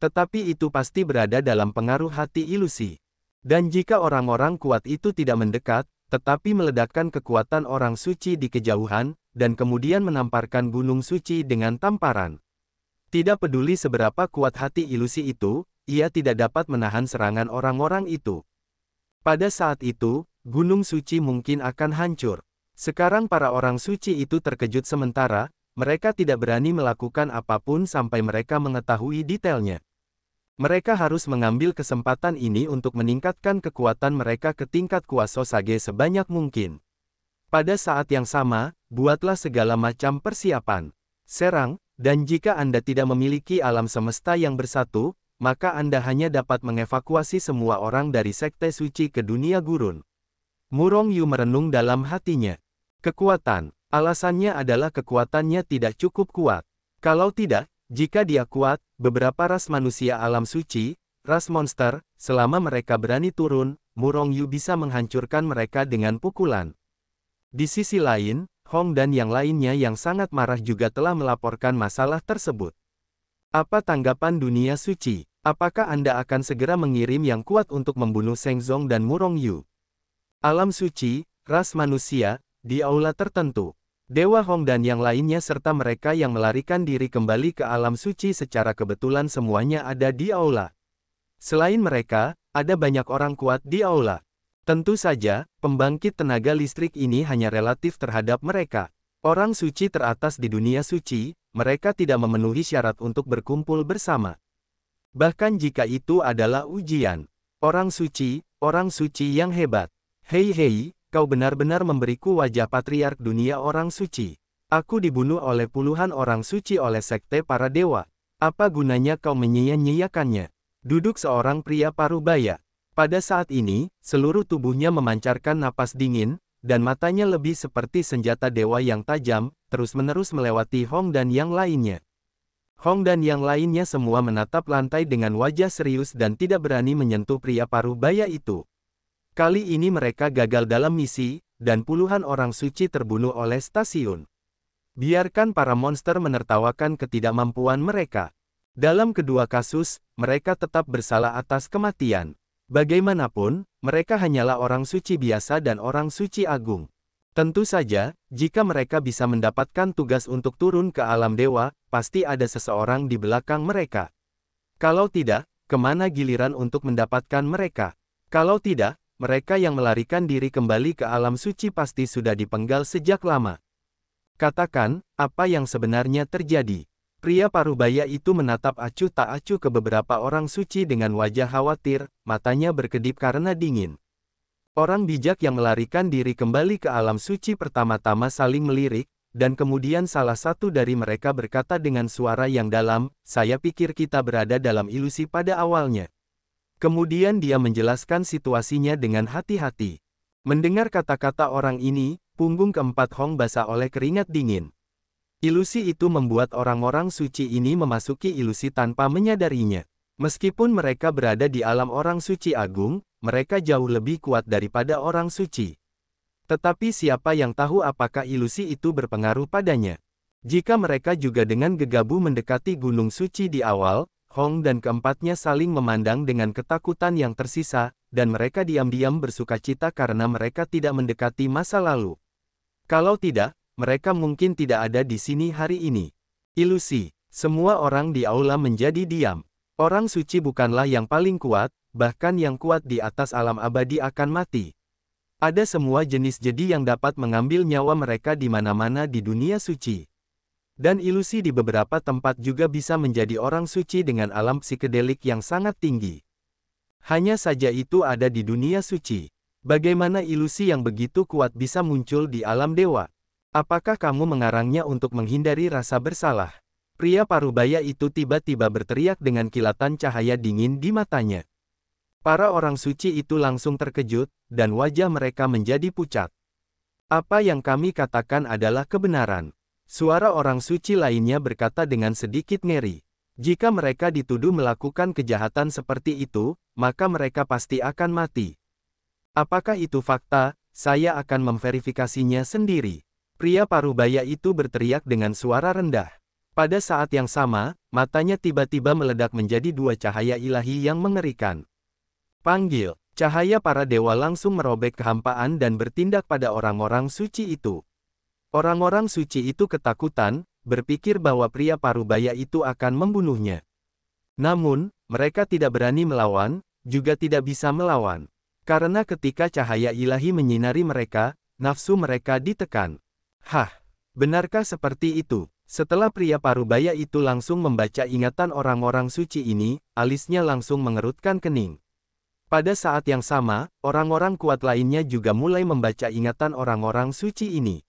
Tetapi itu pasti berada dalam pengaruh hati ilusi. Dan jika orang-orang kuat itu tidak mendekat, tetapi meledakkan kekuatan orang suci di kejauhan, dan kemudian menamparkan gunung suci dengan tamparan. Tidak peduli seberapa kuat hati ilusi itu, ia tidak dapat menahan serangan orang-orang itu. Pada saat itu, gunung suci mungkin akan hancur. Sekarang para orang suci itu terkejut sementara, mereka tidak berani melakukan apapun sampai mereka mengetahui detailnya. Mereka harus mengambil kesempatan ini untuk meningkatkan kekuatan mereka ke tingkat kuasa Hokage sebanyak mungkin. Pada saat yang sama, buatlah segala macam persiapan. Serang, dan jika Anda tidak memiliki alam semesta yang bersatu, maka Anda hanya dapat mengevakuasi semua orang dari sekte suci ke dunia gurun. Murong Yu merenung dalam hatinya. Kekuatan, alasannya adalah kekuatannya tidak cukup kuat. Kalau tidak, jika dia kuat, beberapa ras manusia alam suci, ras monster, selama mereka berani turun, Murong Yu bisa menghancurkan mereka dengan pukulan. Di sisi lain, Hong dan yang lainnya yang sangat marah juga telah melaporkan masalah tersebut. Apa tanggapan dunia suci? Apakah Anda akan segera mengirim yang kuat untuk membunuh Sheng Zong dan Murong Yu? Alam suci, ras manusia, di aula tertentu. Dewa Hong dan yang lainnya serta mereka yang melarikan diri kembali ke alam suci secara kebetulan semuanya ada di aula. Selain mereka, ada banyak orang kuat di aula. Tentu saja, pembangkit tenaga listrik ini hanya relatif terhadap mereka. Orang suci teratas di dunia suci, mereka tidak memenuhi syarat untuk berkumpul bersama. Bahkan jika itu adalah ujian. Orang suci yang hebat. Hei, kau benar-benar memberiku wajah patriark dunia orang suci. Aku dibunuh oleh puluhan orang suci oleh sekte para dewa. Apa gunanya kau menyia-nyiakannya? Duduk seorang pria parubaya. Pada saat ini, seluruh tubuhnya memancarkan napas dingin, dan matanya lebih seperti senjata dewa yang tajam, terus-menerus melewati Hong dan yang lainnya. Hong dan yang lainnya semua menatap lantai dengan wajah serius dan tidak berani menyentuh pria parubaya itu. Kali ini mereka gagal dalam misi, dan puluhan orang suci terbunuh oleh stasiun. Biarkan para monster menertawakan ketidakmampuan mereka. Dalam kedua kasus, mereka tetap bersalah atas kematian. Bagaimanapun, mereka hanyalah orang suci biasa dan orang suci agung. Tentu saja, jika mereka bisa mendapatkan tugas untuk turun ke alam dewa, pasti ada seseorang di belakang mereka. Kalau tidak, kemana giliran untuk mendapatkan mereka? Kalau tidak, mereka yang melarikan diri kembali ke alam suci pasti sudah dipenggal sejak lama. Katakan, apa yang sebenarnya terjadi? Pria parubaya itu menatap acuh tak acuh ke beberapa orang suci dengan wajah khawatir, matanya berkedip karena dingin. Orang bijak yang melarikan diri kembali ke alam suci pertama-tama saling melirik, dan kemudian salah satu dari mereka berkata dengan suara yang dalam, "Saya pikir kita berada dalam ilusi pada awalnya." Kemudian dia menjelaskan situasinya dengan hati-hati. Mendengar kata-kata orang ini, punggung keempat Hong basah oleh keringat dingin. Ilusi itu membuat orang-orang suci ini memasuki ilusi tanpa menyadarinya. Meskipun mereka berada di alam orang suci agung, mereka jauh lebih kuat daripada orang suci. Tetapi siapa yang tahu apakah ilusi itu berpengaruh padanya? Jika mereka juga dengan gegabah mendekati gunung suci di awal, Hong dan keempatnya saling memandang dengan ketakutan yang tersisa, dan mereka diam-diam bersukacita karena mereka tidak mendekati masa lalu. Kalau tidak, mereka mungkin tidak ada di sini hari ini. Ilusi. Semua orang di aula menjadi diam. Orang suci bukanlah yang paling kuat, bahkan yang kuat di atas alam abadi akan mati. Ada semua jenis jedi yang dapat mengambil nyawa mereka di mana-mana di dunia suci. Dan ilusi di beberapa tempat juga bisa menjadi orang suci dengan alam psikedelik yang sangat tinggi. Hanya saja itu ada di dunia suci. Bagaimana ilusi yang begitu kuat bisa muncul di alam dewa? Apakah kamu mengarangnya untuk menghindari rasa bersalah? Pria parubaya itu tiba-tiba berteriak dengan kilatan cahaya dingin di matanya. Para orang suci itu langsung terkejut, dan wajah mereka menjadi pucat. Apa yang kami katakan adalah kebenaran. Suara orang suci lainnya berkata dengan sedikit ngeri. Jika mereka dituduh melakukan kejahatan seperti itu, maka mereka pasti akan mati. Apakah itu fakta? Saya akan memverifikasinya sendiri. Pria parubaya itu berteriak dengan suara rendah. Pada saat yang sama, matanya tiba-tiba meledak menjadi dua cahaya ilahi yang mengerikan. Panggil! Cahaya para dewa langsung merobek kehampaan dan bertindak pada orang-orang suci itu. Orang-orang suci itu ketakutan, berpikir bahwa pria parubaya itu akan membunuhnya. Namun, mereka tidak berani melawan, juga tidak bisa melawan. Karena ketika cahaya ilahi menyinari mereka, nafsu mereka ditekan. Hah, benarkah seperti itu? Setelah pria parubaya itu langsung membaca ingatan orang-orang suci ini, alisnya langsung mengerutkan kening. Pada saat yang sama, orang-orang kuat lainnya juga mulai membaca ingatan orang-orang suci ini.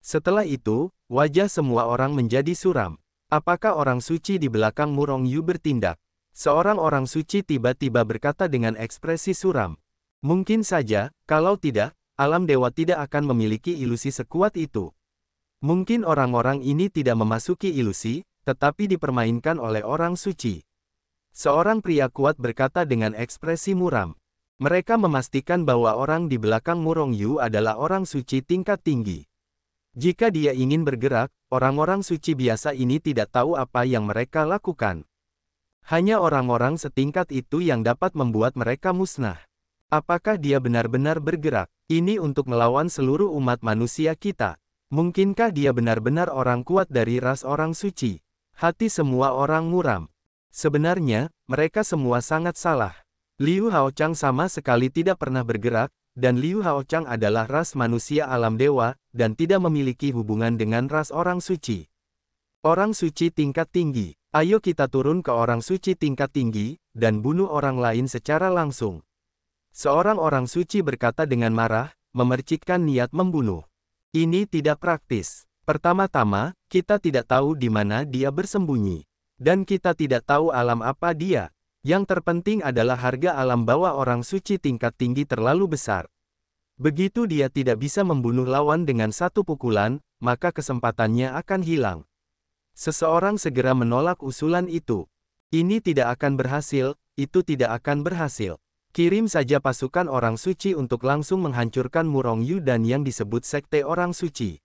Setelah itu, wajah semua orang menjadi suram. Apakah orang suci di belakang Murong Yu bertindak? Seorang orang suci tiba-tiba berkata dengan ekspresi suram. Mungkin saja, kalau tidak, alam dewa tidak akan memiliki ilusi sekuat itu. Mungkin orang-orang ini tidak memasuki ilusi, tetapi dipermainkan oleh orang suci. Seorang pria kuat berkata dengan ekspresi muram. Mereka memastikan bahwa orang di belakang Murong Yu adalah orang suci tingkat tinggi. Jika dia ingin bergerak, orang-orang suci biasa ini tidak tahu apa yang mereka lakukan. Hanya orang-orang setingkat itu yang dapat membuat mereka musnah. Apakah dia benar-benar bergerak? Ini untuk melawan seluruh umat manusia kita. Mungkinkah dia benar-benar orang kuat dari ras orang suci? Hati semua orang muram. Sebenarnya, mereka semua sangat salah. Liu Haochang sama sekali tidak pernah bergerak, dan Liu Haochang adalah ras manusia alam dewa, dan tidak memiliki hubungan dengan ras orang suci. Orang suci tingkat tinggi. Ayo kita turun ke orang suci tingkat tinggi, dan bunuh orang lain secara langsung. Seorang orang suci berkata dengan marah, memercikkan niat membunuh. Ini tidak praktis. Pertama-tama, kita tidak tahu di mana dia bersembunyi. Dan kita tidak tahu alam apa dia. Yang terpenting adalah harga alam bawah orang suci tingkat tinggi terlalu besar. Begitu dia tidak bisa membunuh lawan dengan satu pukulan, maka kesempatannya akan hilang. Seseorang segera menolak usulan itu. Ini tidak akan berhasil, itu tidak akan berhasil. Kirim saja pasukan orang suci untuk langsung menghancurkan Murong Yu dan yang disebut sekte orang suci.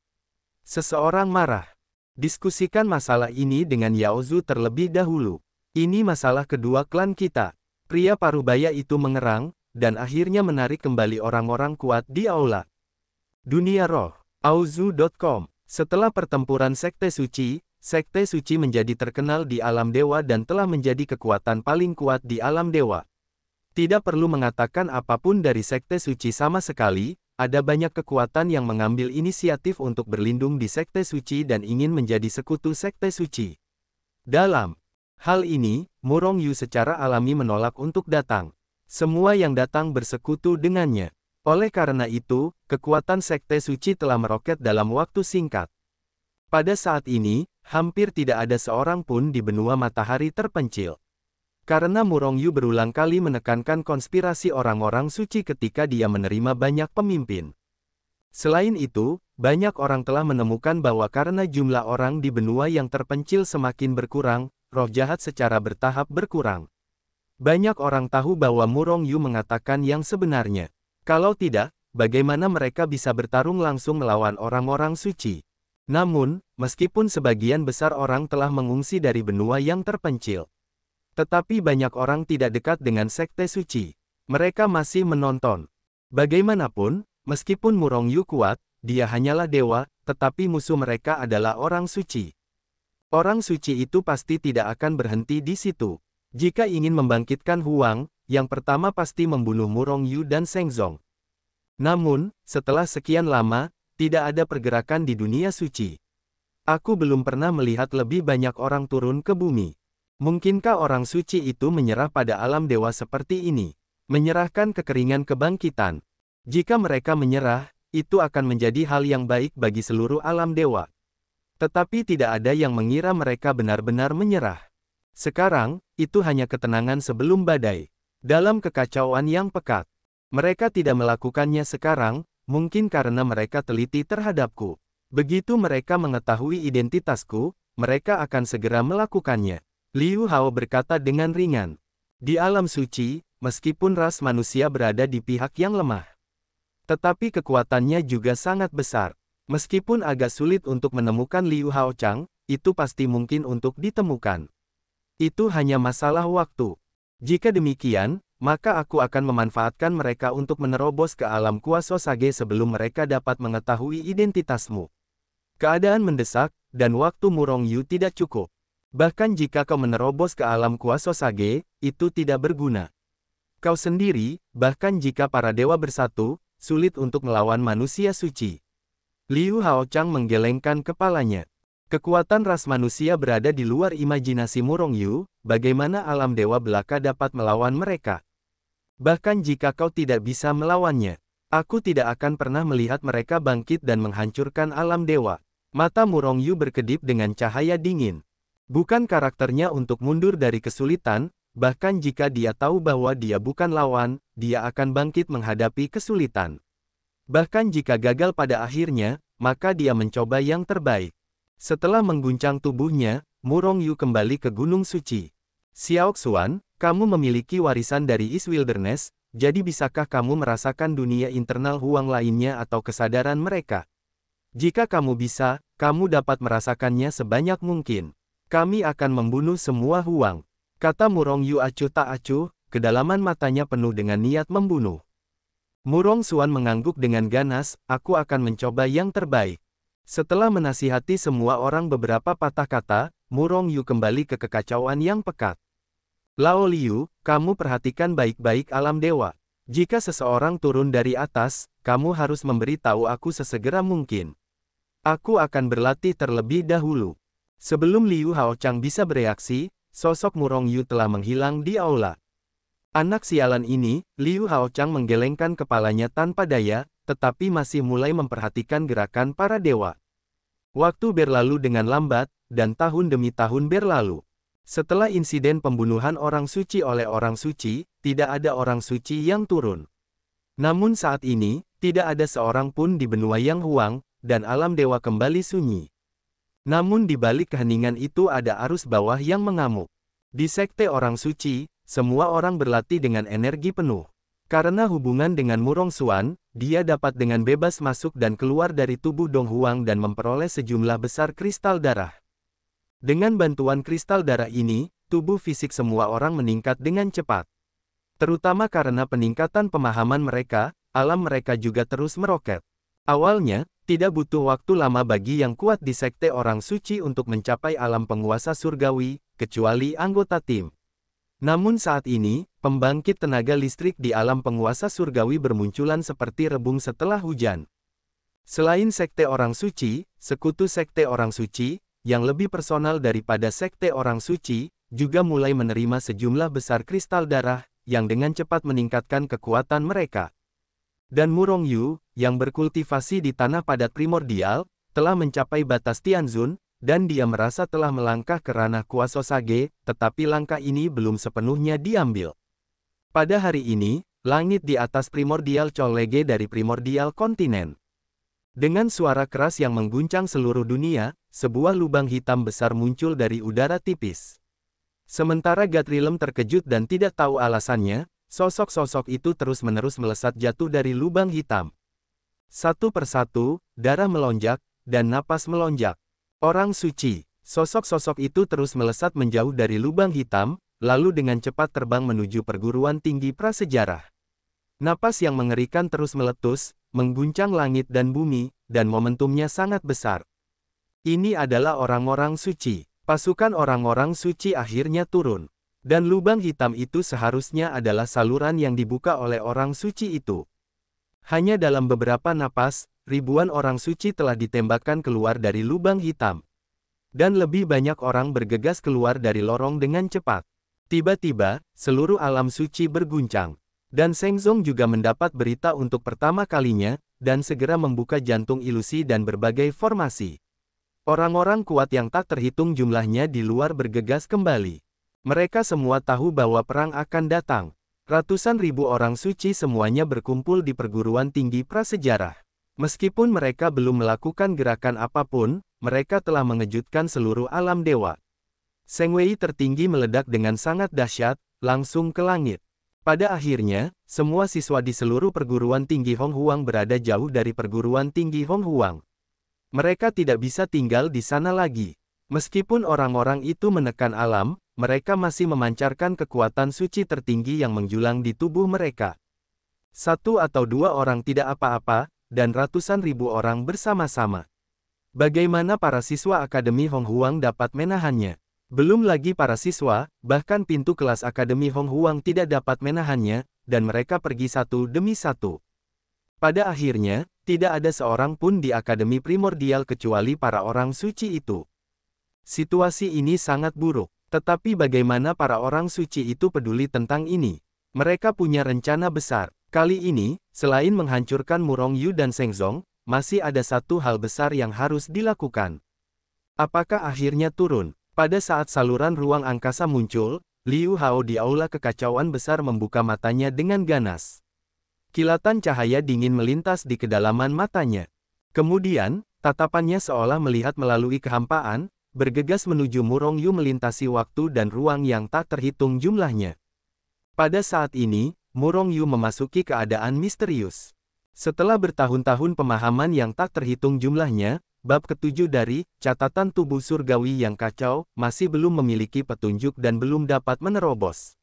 Seseorang marah. Diskusikan masalah ini dengan Yao Zu terlebih dahulu. Ini masalah kedua klan kita. Pria parubaya itu mengerang, dan akhirnya menarik kembali orang-orang kuat di aula. Dunia Roh. Aozu.com. Setelah pertempuran Sekte Suci menjadi terkenal di alam dewa dan telah menjadi kekuatan paling kuat di alam dewa. Tidak perlu mengatakan apapun dari Sekte Suci sama sekali, ada banyak kekuatan yang mengambil inisiatif untuk berlindung di Sekte Suci dan ingin menjadi sekutu Sekte Suci. Dalam hal ini, Murong Yu secara alami menolak untuk datang. Semua yang datang bersekutu dengannya. Oleh karena itu, kekuatan Sekte Suci telah meroket dalam waktu singkat. Pada saat ini, hampir tidak ada seorang pun di benua matahari terpencil. Karena Murong Yu berulang kali menekankan konspirasi orang-orang suci ketika dia menerima banyak pemimpin. Selain itu, banyak orang telah menemukan bahwa karena jumlah orang di benua yang terpencil semakin berkurang, roh jahat secara bertahap berkurang. Banyak orang tahu bahwa Murong Yu mengatakan yang sebenarnya. Kalau tidak, bagaimana mereka bisa bertarung langsung melawan orang-orang suci? Namun, meskipun sebagian besar orang telah mengungsi dari benua yang terpencil, tetapi banyak orang tidak dekat dengan Sekte Suci. Mereka masih menonton. Bagaimanapun, meskipun Murong Yu kuat, dia hanyalah dewa, tetapi musuh mereka adalah orang suci. Orang suci itu pasti tidak akan berhenti di situ. Jika ingin membangkitkan Huang, yang pertama pasti membunuh Murong Yu dan Seng Zong. Namun, setelah sekian lama, tidak ada pergerakan di dunia suci. Aku belum pernah melihat lebih banyak orang turun ke bumi. Mungkinkah orang suci itu menyerah pada alam dewa seperti ini? Menyerahkan kekeringan kebangkitan. Jika mereka menyerah, itu akan menjadi hal yang baik bagi seluruh alam dewa. Tetapi tidak ada yang mengira mereka benar-benar menyerah. Sekarang, itu hanya ketenangan sebelum badai. Dalam kekacauan yang pekat. Mereka tidak melakukannya sekarang, mungkin karena mereka teliti terhadapku. Begitu mereka mengetahui identitasku, mereka akan segera melakukannya. Liu Hao berkata dengan ringan. Di alam suci, meskipun ras manusia berada di pihak yang lemah, tetapi kekuatannya juga sangat besar. Meskipun agak sulit untuk menemukan Liu Hao Chang, itu pasti mungkin untuk ditemukan. Itu hanya masalah waktu. Jika demikian, maka aku akan memanfaatkan mereka untuk menerobos ke alam kuasa Sage sebelum mereka dapat mengetahui identitasmu. Keadaan mendesak, dan waktu Murong Yu tidak cukup. Bahkan jika kau menerobos ke alam kuasa Sage, itu tidak berguna. Kau sendiri, bahkan jika para dewa bersatu, sulit untuk melawan manusia suci. Liu Hao Chang menggelengkan kepalanya. Kekuatan ras manusia berada di luar imajinasi Murong Yu, bagaimana alam dewa belaka dapat melawan mereka? Bahkan jika kau tidak bisa melawannya, aku tidak akan pernah melihat mereka bangkit dan menghancurkan alam dewa. Mata Murong Yu berkedip dengan cahaya dingin. Bukan karakternya untuk mundur dari kesulitan, bahkan jika dia tahu bahwa dia bukan lawan, dia akan bangkit menghadapi kesulitan. Bahkan jika gagal pada akhirnya, maka dia mencoba yang terbaik. Setelah mengguncang tubuhnya, Murong Yu kembali ke Gunung Suci. Xiao Xuan, kamu memiliki warisan dari East Wilderness, jadi bisakah kamu merasakan dunia internal Huang lainnya atau kesadaran mereka? Jika kamu bisa, kamu dapat merasakannya sebanyak mungkin. Kami akan membunuh semua Huang. Kata Murong Yu acuh tak acuh, kedalaman matanya penuh dengan niat membunuh. Murong Xuan mengangguk dengan ganas, aku akan mencoba yang terbaik. Setelah menasihati semua orang beberapa patah kata, Murong Yu kembali ke kekacauan yang pekat. Lao Liu, kamu perhatikan baik-baik alam dewa. Jika seseorang turun dari atas, kamu harus memberi tahu aku sesegera mungkin. Aku akan berlatih terlebih dahulu. Sebelum Liu Hao Chang bisa bereaksi, sosok Murong Yu telah menghilang di aula. Anak sialan ini, Liu Hao Chang menggelengkan kepalanya tanpa daya, tetapi masih mulai memperhatikan gerakan para dewa. Waktu berlalu dengan lambat, dan tahun demi tahun berlalu. Setelah insiden pembunuhan orang suci oleh orang suci, tidak ada orang suci yang turun. Namun saat ini, tidak ada seorang pun di benua Yang Huang, dan alam dewa kembali sunyi. Namun di balik keheningan itu ada arus bawah yang mengamuk. Di sekte orang suci, semua orang berlatih dengan energi penuh. Karena hubungan dengan Murong Xuan, dia dapat dengan bebas masuk dan keluar dari tubuh Dong Huang dan memperoleh sejumlah besar kristal darah. Dengan bantuan kristal darah ini, tubuh fisik semua orang meningkat dengan cepat. Terutama karena peningkatan pemahaman mereka, alam mereka juga terus meroket. Awalnya, tidak butuh waktu lama bagi yang kuat di sekte orang suci untuk mencapai alam penguasa surgawi, kecuali anggota tim. Namun saat ini, pembangkit tenaga listrik di alam penguasa surgawi bermunculan seperti rebung setelah hujan. Selain sekte orang suci, sekutu sekte orang suci, yang lebih personal daripada sekte orang suci, juga mulai menerima sejumlah besar kristal darah, yang dengan cepat meningkatkan kekuatan mereka. Dan Murong Yu, yang berkultivasi di tanah padat primordial, telah mencapai batas Tianzun, dan dia merasa telah melangkah ke ranah kuasa Sage, tetapi langkah ini belum sepenuhnya diambil. Pada hari ini, langit di atas primordial Cholege dari primordial kontinen. Dengan suara keras yang mengguncang seluruh dunia, sebuah lubang hitam besar muncul dari udara tipis. Sementara Gatrilem terkejut dan tidak tahu alasannya, sosok-sosok itu terus-menerus melesat jatuh dari lubang hitam. Satu persatu, darah melonjak, dan napas melonjak. Orang suci, sosok-sosok itu terus melesat menjauh dari lubang hitam, lalu dengan cepat terbang menuju perguruan tinggi prasejarah. Napas yang mengerikan terus meletus, mengguncang langit dan bumi, dan momentumnya sangat besar. Ini adalah orang-orang suci. Pasukan orang-orang suci akhirnya turun. Dan lubang hitam itu seharusnya adalah saluran yang dibuka oleh orang suci itu. Hanya dalam beberapa napas, ribuan orang suci telah ditembakkan keluar dari lubang hitam. Dan lebih banyak orang bergegas keluar dari lorong dengan cepat. Tiba-tiba, seluruh alam suci berguncang. Dan Shengzong juga mendapat berita untuk pertama kalinya, dan segera membuka jantung ilusi dan berbagai formasi. Orang-orang kuat yang tak terhitung jumlahnya di luar bergegas kembali. Mereka semua tahu bahwa perang akan datang. Ratusan ribu orang suci semuanya berkumpul di perguruan tinggi prasejarah. Meskipun mereka belum melakukan gerakan apapun, mereka telah mengejutkan seluruh alam dewa. Seng Wei tertinggi meledak dengan sangat dahsyat, langsung ke langit. Pada akhirnya, semua siswa di seluruh perguruan tinggi Hong Huang berada jauh dari perguruan tinggi Hong Huang. Mereka tidak bisa tinggal di sana lagi. Meskipun orang-orang itu menekan alam, mereka masih memancarkan kekuatan suci tertinggi yang menjulang di tubuh mereka. Satu atau dua orang tidak apa-apa, dan ratusan ribu orang bersama-sama. Bagaimana para siswa Akademi Hong Huang dapat menahannya? Belum lagi para siswa, bahkan pintu kelas Akademi Hong Huang tidak dapat menahannya, dan mereka pergi satu demi satu. Pada akhirnya, tidak ada seorang pun di Akademi Primordial kecuali para orang suci itu. Situasi ini sangat buruk, tetapi bagaimana para orang suci itu peduli tentang ini? Mereka punya rencana besar. Kali ini, selain menghancurkan Murong Yu dan Shengzong, masih ada satu hal besar yang harus dilakukan. Apakah akhirnya turun? Pada saat saluran ruang angkasa muncul, Liu Hao di aula kekacauan besar membuka matanya dengan ganas. Kilatan cahaya dingin melintas di kedalaman matanya. Kemudian, tatapannya seolah melihat melalui kehampaan, bergegas menuju Murong Yu melintasi waktu dan ruang yang tak terhitung jumlahnya. Pada saat ini, Murong Yu memasuki keadaan misterius. Setelah bertahun-tahun pemahaman yang tak terhitung jumlahnya, bab ketujuh dari Catatan Tubuh Surgawi yang Kacau masih belum memiliki petunjuk dan belum dapat menerobos.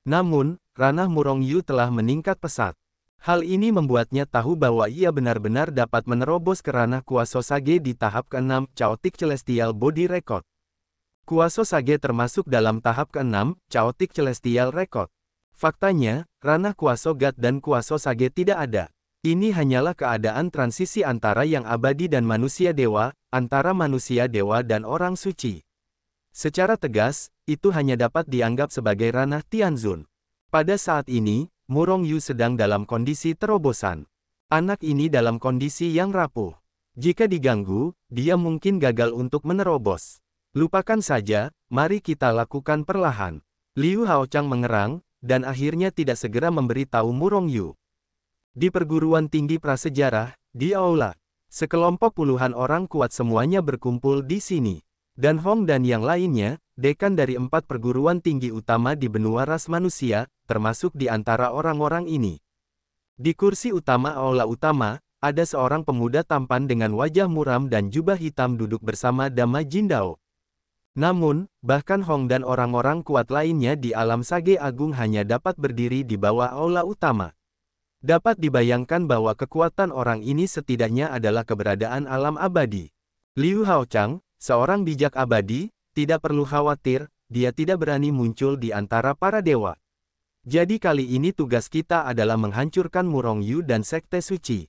Namun, ranah Murong Yu telah meningkat pesat. Hal ini membuatnya tahu bahwa ia benar-benar dapat menerobos ke ranah Kuaso Sage di tahap ke-6 Chaotic Celestial Body Record. Kuaso Sage termasuk dalam tahap ke-6 Chaotic Celestial Record. Faktanya, ranah Kuaso God dan Kuaso Sage tidak ada. Ini hanyalah keadaan transisi antara yang abadi dan manusia dewa, antara manusia dewa dan orang suci. Secara tegas, itu hanya dapat dianggap sebagai ranah Tianzun. Pada saat ini, Murong Yu sedang dalam kondisi terobosan. Anak ini dalam kondisi yang rapuh. Jika diganggu, dia mungkin gagal untuk menerobos. Lupakan saja, mari kita lakukan perlahan. Liu Haochang mengerang, dan akhirnya tidak segera memberitahu Murong Yu. Di perguruan tinggi prasejarah, di aula, sekelompok puluhan orang kuat semuanya berkumpul di sini. Dan Hong dan yang lainnya, dekan dari 4 perguruan tinggi utama di benua ras manusia, termasuk di antara orang-orang ini. Di kursi utama aula utama, ada seorang pemuda tampan dengan wajah muram dan jubah hitam duduk bersama Dama Jindao. Namun, bahkan Hong dan orang-orang kuat lainnya di alam Sage Agung hanya dapat berdiri di bawah aula utama. Dapat dibayangkan bahwa kekuatan orang ini setidaknya adalah keberadaan alam abadi. Liu Haochang, seorang bijak abadi, tidak perlu khawatir, dia tidak berani muncul di antara para dewa. Jadi kali ini tugas kita adalah menghancurkan Murong Yu dan Sekte Suci.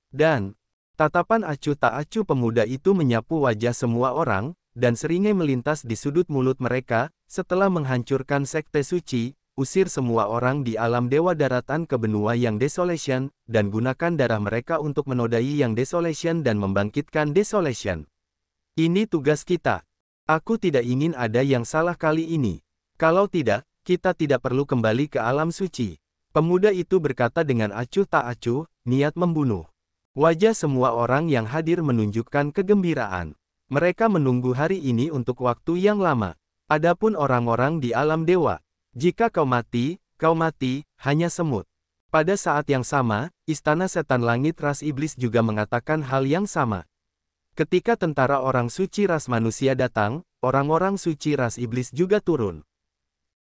Dan, tatapan acuh tak acuh pemuda itu menyapu wajah semua orang, dan seringai melintas di sudut mulut mereka. Setelah menghancurkan Sekte Suci, usir semua orang di alam Dewa Daratan ke benua yang Desolation, dan gunakan darah mereka untuk menodai yang Desolation dan membangkitkan Desolation. Ini tugas kita. Aku tidak ingin ada yang salah kali ini. Kalau tidak, kita tidak perlu kembali ke alam suci. Pemuda itu berkata dengan acuh tak acuh, niat membunuh. Wajah semua orang yang hadir menunjukkan kegembiraan. Mereka menunggu hari ini untuk waktu yang lama. Adapun orang-orang di alam dewa, jika kau mati, hanya semut. Pada saat yang sama, Istana Setan Langit Ras Iblis juga mengatakan hal yang sama. Ketika tentara orang suci ras manusia datang, orang-orang suci ras iblis juga turun.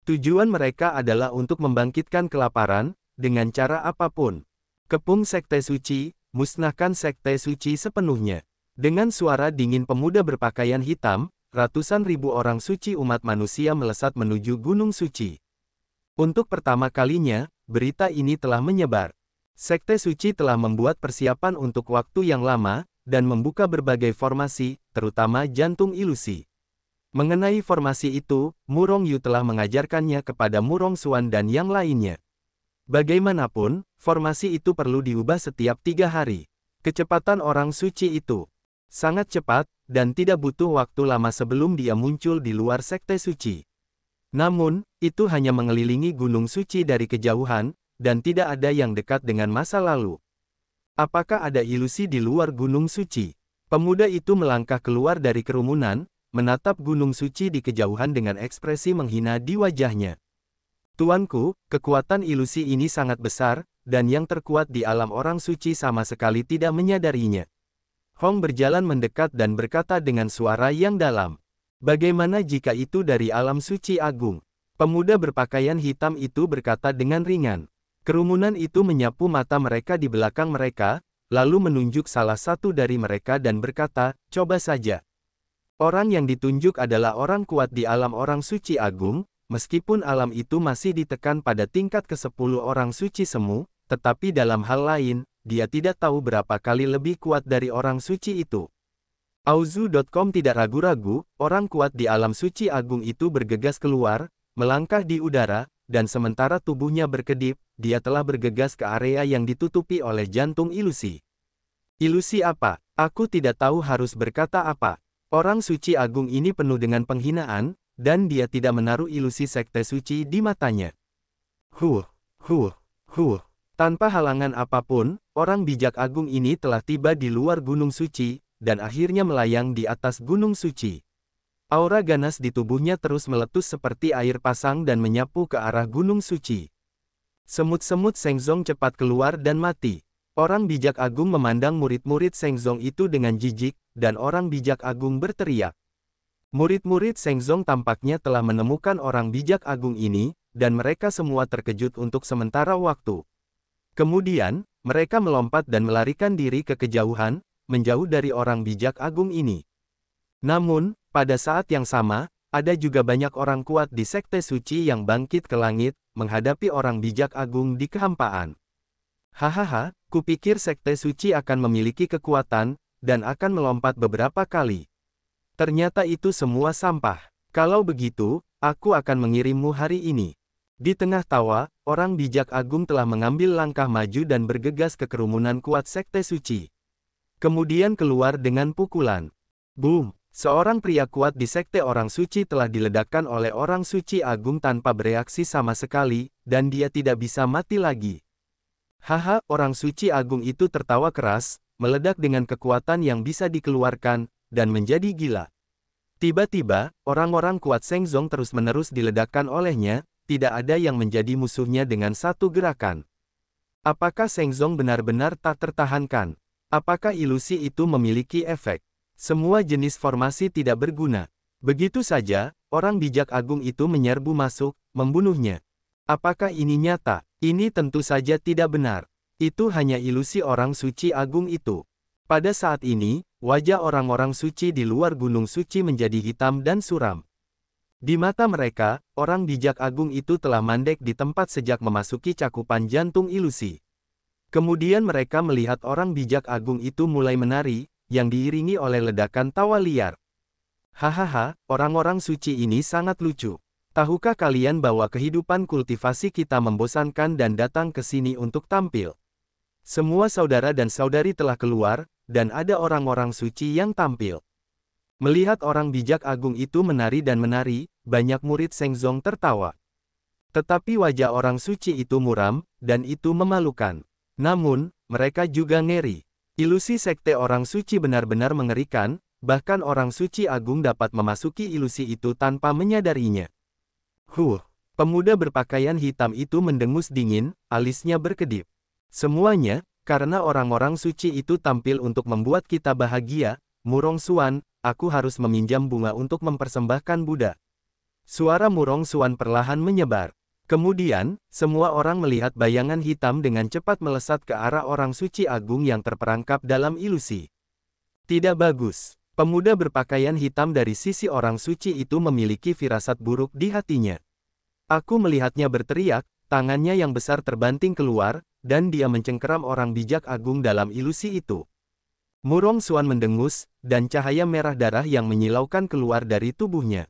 Tujuan mereka adalah untuk membangkitkan kelaparan, dengan cara apapun. Kepung Sekte Suci, musnahkan Sekte Suci sepenuhnya. Dengan suara dingin pemuda berpakaian hitam, ratusan ribu orang suci umat manusia melesat menuju Gunung Suci. Untuk pertama kalinya, berita ini telah menyebar. Sekte Suci telah membuat persiapan untuk waktu yang lama, dan membuka berbagai formasi, terutama jantung ilusi. Mengenai formasi itu, Murong Yu telah mengajarkannya kepada Murong Xuan dan yang lainnya. Bagaimanapun, formasi itu perlu diubah setiap 3 hari. Kecepatan orang suci itu sangat cepat, dan tidak butuh waktu lama sebelum dia muncul di luar sekte suci. Namun, itu hanya mengelilingi gunung suci dari kejauhan, dan tidak ada yang dekat dengan masa lalu. Apakah ada ilusi di luar gunung suci? Pemuda itu melangkah keluar dari kerumunan, menatap gunung suci di kejauhan dengan ekspresi menghina di wajahnya. Tuanku, kekuatan ilusi ini sangat besar, dan yang terkuat di alam orang suci sama sekali tidak menyadarinya. Hong berjalan mendekat dan berkata dengan suara yang dalam. Bagaimana jika itu dari alam suci agung? Pemuda berpakaian hitam itu berkata dengan ringan. Kerumunan itu menyapu mata mereka di belakang mereka, lalu menunjuk salah satu dari mereka dan berkata, coba saja. Orang yang ditunjuk adalah orang kuat di alam orang suci agung, meskipun alam itu masih ditekan pada tingkat ke-10 orang suci semu, tetapi dalam hal lain, dia tidak tahu berapa kali lebih kuat dari orang suci itu. Auzu.com tidak ragu-ragu, orang kuat di alam suci agung itu bergegas keluar, melangkah di udara, dan sementara tubuhnya berkedip, dia telah bergegas ke area yang ditutupi oleh jantung ilusi. Ilusi apa? Aku tidak tahu harus berkata apa. Orang suci agung ini penuh dengan penghinaan, dan dia tidak menaruh ilusi sekte suci di matanya. Huh. Tanpa halangan apapun, orang bijak agung ini telah tiba di luar gunung suci, dan akhirnya melayang di atas gunung suci. Aura ganas di tubuhnya terus meletus seperti air pasang dan menyapu ke arah gunung suci. Semut-semut Shengzong cepat keluar dan mati. Orang bijak agung memandang murid-murid Shengzong itu dengan jijik, dan orang bijak agung berteriak. Murid-murid Shengzong tampaknya telah menemukan orang bijak agung ini, dan mereka semua terkejut untuk sementara waktu. Kemudian, mereka melompat dan melarikan diri ke kejauhan, menjauh dari orang bijak agung ini. Namun, pada saat yang sama, ada juga banyak orang kuat di sekte suci yang bangkit ke langit, menghadapi orang bijak agung di kehampaan. Hahaha, kupikir sekte suci akan memiliki kekuatan, dan akan melompat beberapa kali. Ternyata itu semua sampah. Kalau begitu, aku akan mengirimmu hari ini. Di tengah tawa, orang bijak agung telah mengambil langkah maju dan bergegas ke kerumunan kuat sekte suci. Kemudian keluar dengan pukulan. Boom! Seorang pria kuat di sekte orang suci telah diledakkan oleh orang suci agung tanpa bereaksi sama sekali, dan dia tidak bisa mati lagi. Haha, orang suci agung itu tertawa keras, meledak dengan kekuatan yang bisa dikeluarkan, dan menjadi gila. Tiba-tiba, orang-orang kuat Shengzong terus-menerus diledakkan olehnya, tidak ada yang menjadi musuhnya dengan satu gerakan. Apakah Shengzong benar-benar tak tertahankan? Apakah ilusi itu memiliki efek? Semua jenis formasi tidak berguna. Begitu saja, orang bijak agung itu menyerbu masuk, membunuhnya. Apakah ini nyata? Ini tentu saja tidak benar. Itu hanya ilusi orang suci agung itu. Pada saat ini, wajah orang-orang suci di luar gunung suci menjadi hitam dan suram. Di mata mereka, orang bijak agung itu telah mandek di tempat sejak memasuki cakupan jantung ilusi. Kemudian mereka melihat orang bijak agung itu mulai menari, yang diiringi oleh ledakan tawa liar. Hahaha, orang-orang suci ini sangat lucu. Tahukah kalian bahwa kehidupan kultivasi kita membosankan dan datang ke sini untuk tampil? Semua saudara dan saudari telah keluar, dan ada orang-orang suci yang tampil. Melihat orang bijak agung itu menari dan menari, banyak murid Shengzong tertawa. Tetapi wajah orang suci itu muram, dan itu memalukan. Namun, mereka juga ngeri. Ilusi sekte orang suci benar-benar mengerikan, bahkan orang suci agung dapat memasuki ilusi itu tanpa menyadarinya. Pemuda berpakaian hitam itu mendengus dingin, alisnya berkedip. Semuanya, karena orang-orang suci itu tampil untuk membuat kita bahagia, Murong Xuan, aku harus meminjam bunga untuk mempersembahkan Buddha. Suara Murong Xuan perlahan menyebar. Kemudian, semua orang melihat bayangan hitam dengan cepat melesat ke arah orang suci agung yang terperangkap dalam ilusi. Tidak bagus. Pemuda berpakaian hitam dari sisi orang suci itu memiliki firasat buruk di hatinya. Aku melihatnya berteriak, tangannya yang besar terbanting keluar, dan dia mencengkeram orang bijak agung dalam ilusi itu. Murong Xuan mendengus, dan cahaya merah darah yang menyilaukan keluar dari tubuhnya.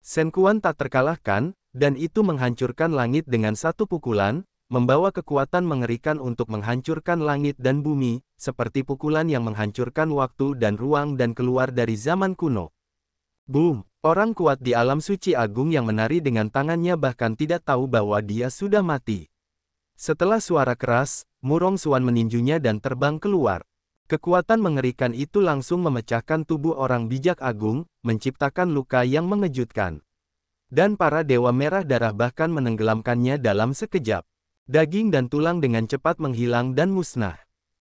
Shen Quan tak terkalahkan, dan itu menghancurkan langit dengan satu pukulan, membawa kekuatan mengerikan untuk menghancurkan langit dan bumi, seperti pukulan yang menghancurkan waktu dan ruang dan keluar dari zaman kuno. Boom! Orang kuat di alam suci agung yang menari dengan tangannya bahkan tidak tahu bahwa dia sudah mati. Setelah suara keras, Murong Xuan meninjunya dan terbang keluar. Kekuatan mengerikan itu langsung memecahkan tubuh orang bijak agung, menciptakan luka yang mengejutkan. Dan para dewa merah darah bahkan menenggelamkannya dalam sekejap. Daging dan tulang dengan cepat menghilang dan musnah.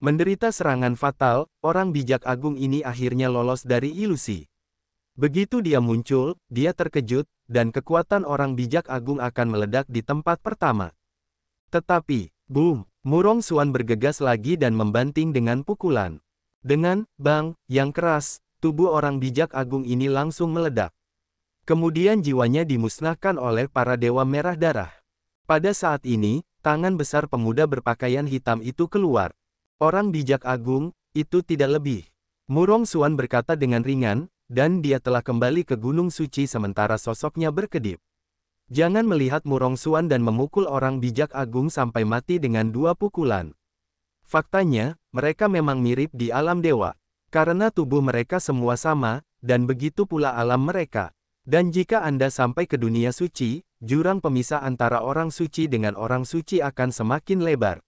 Menderita serangan fatal, orang bijak agung ini akhirnya lolos dari ilusi. Begitu dia muncul, dia terkejut, dan kekuatan orang bijak agung akan meledak di tempat pertama. Tetapi, boom! Murong Xuan bergegas lagi dan membanting dengan pukulan. Dengan bang yang keras, tubuh orang bijak agung ini langsung meledak. Kemudian jiwanya dimusnahkan oleh para dewa merah darah. Pada saat ini, tangan besar pemuda berpakaian hitam itu keluar. Orang bijak agung, itu tidak lebih. Murong Xuan berkata dengan ringan, dan dia telah kembali ke Gunung Suci sementara sosoknya berkedip. Jangan melihat Murong Xuan dan memukul orang bijak agung sampai mati dengan 2 pukulan. Faktanya, mereka memang mirip di alam dewa. Karena tubuh mereka semua sama, dan begitu pula alam mereka. Dan jika Anda sampai ke dunia suci, jurang pemisah antara orang suci dengan orang suci akan semakin lebar.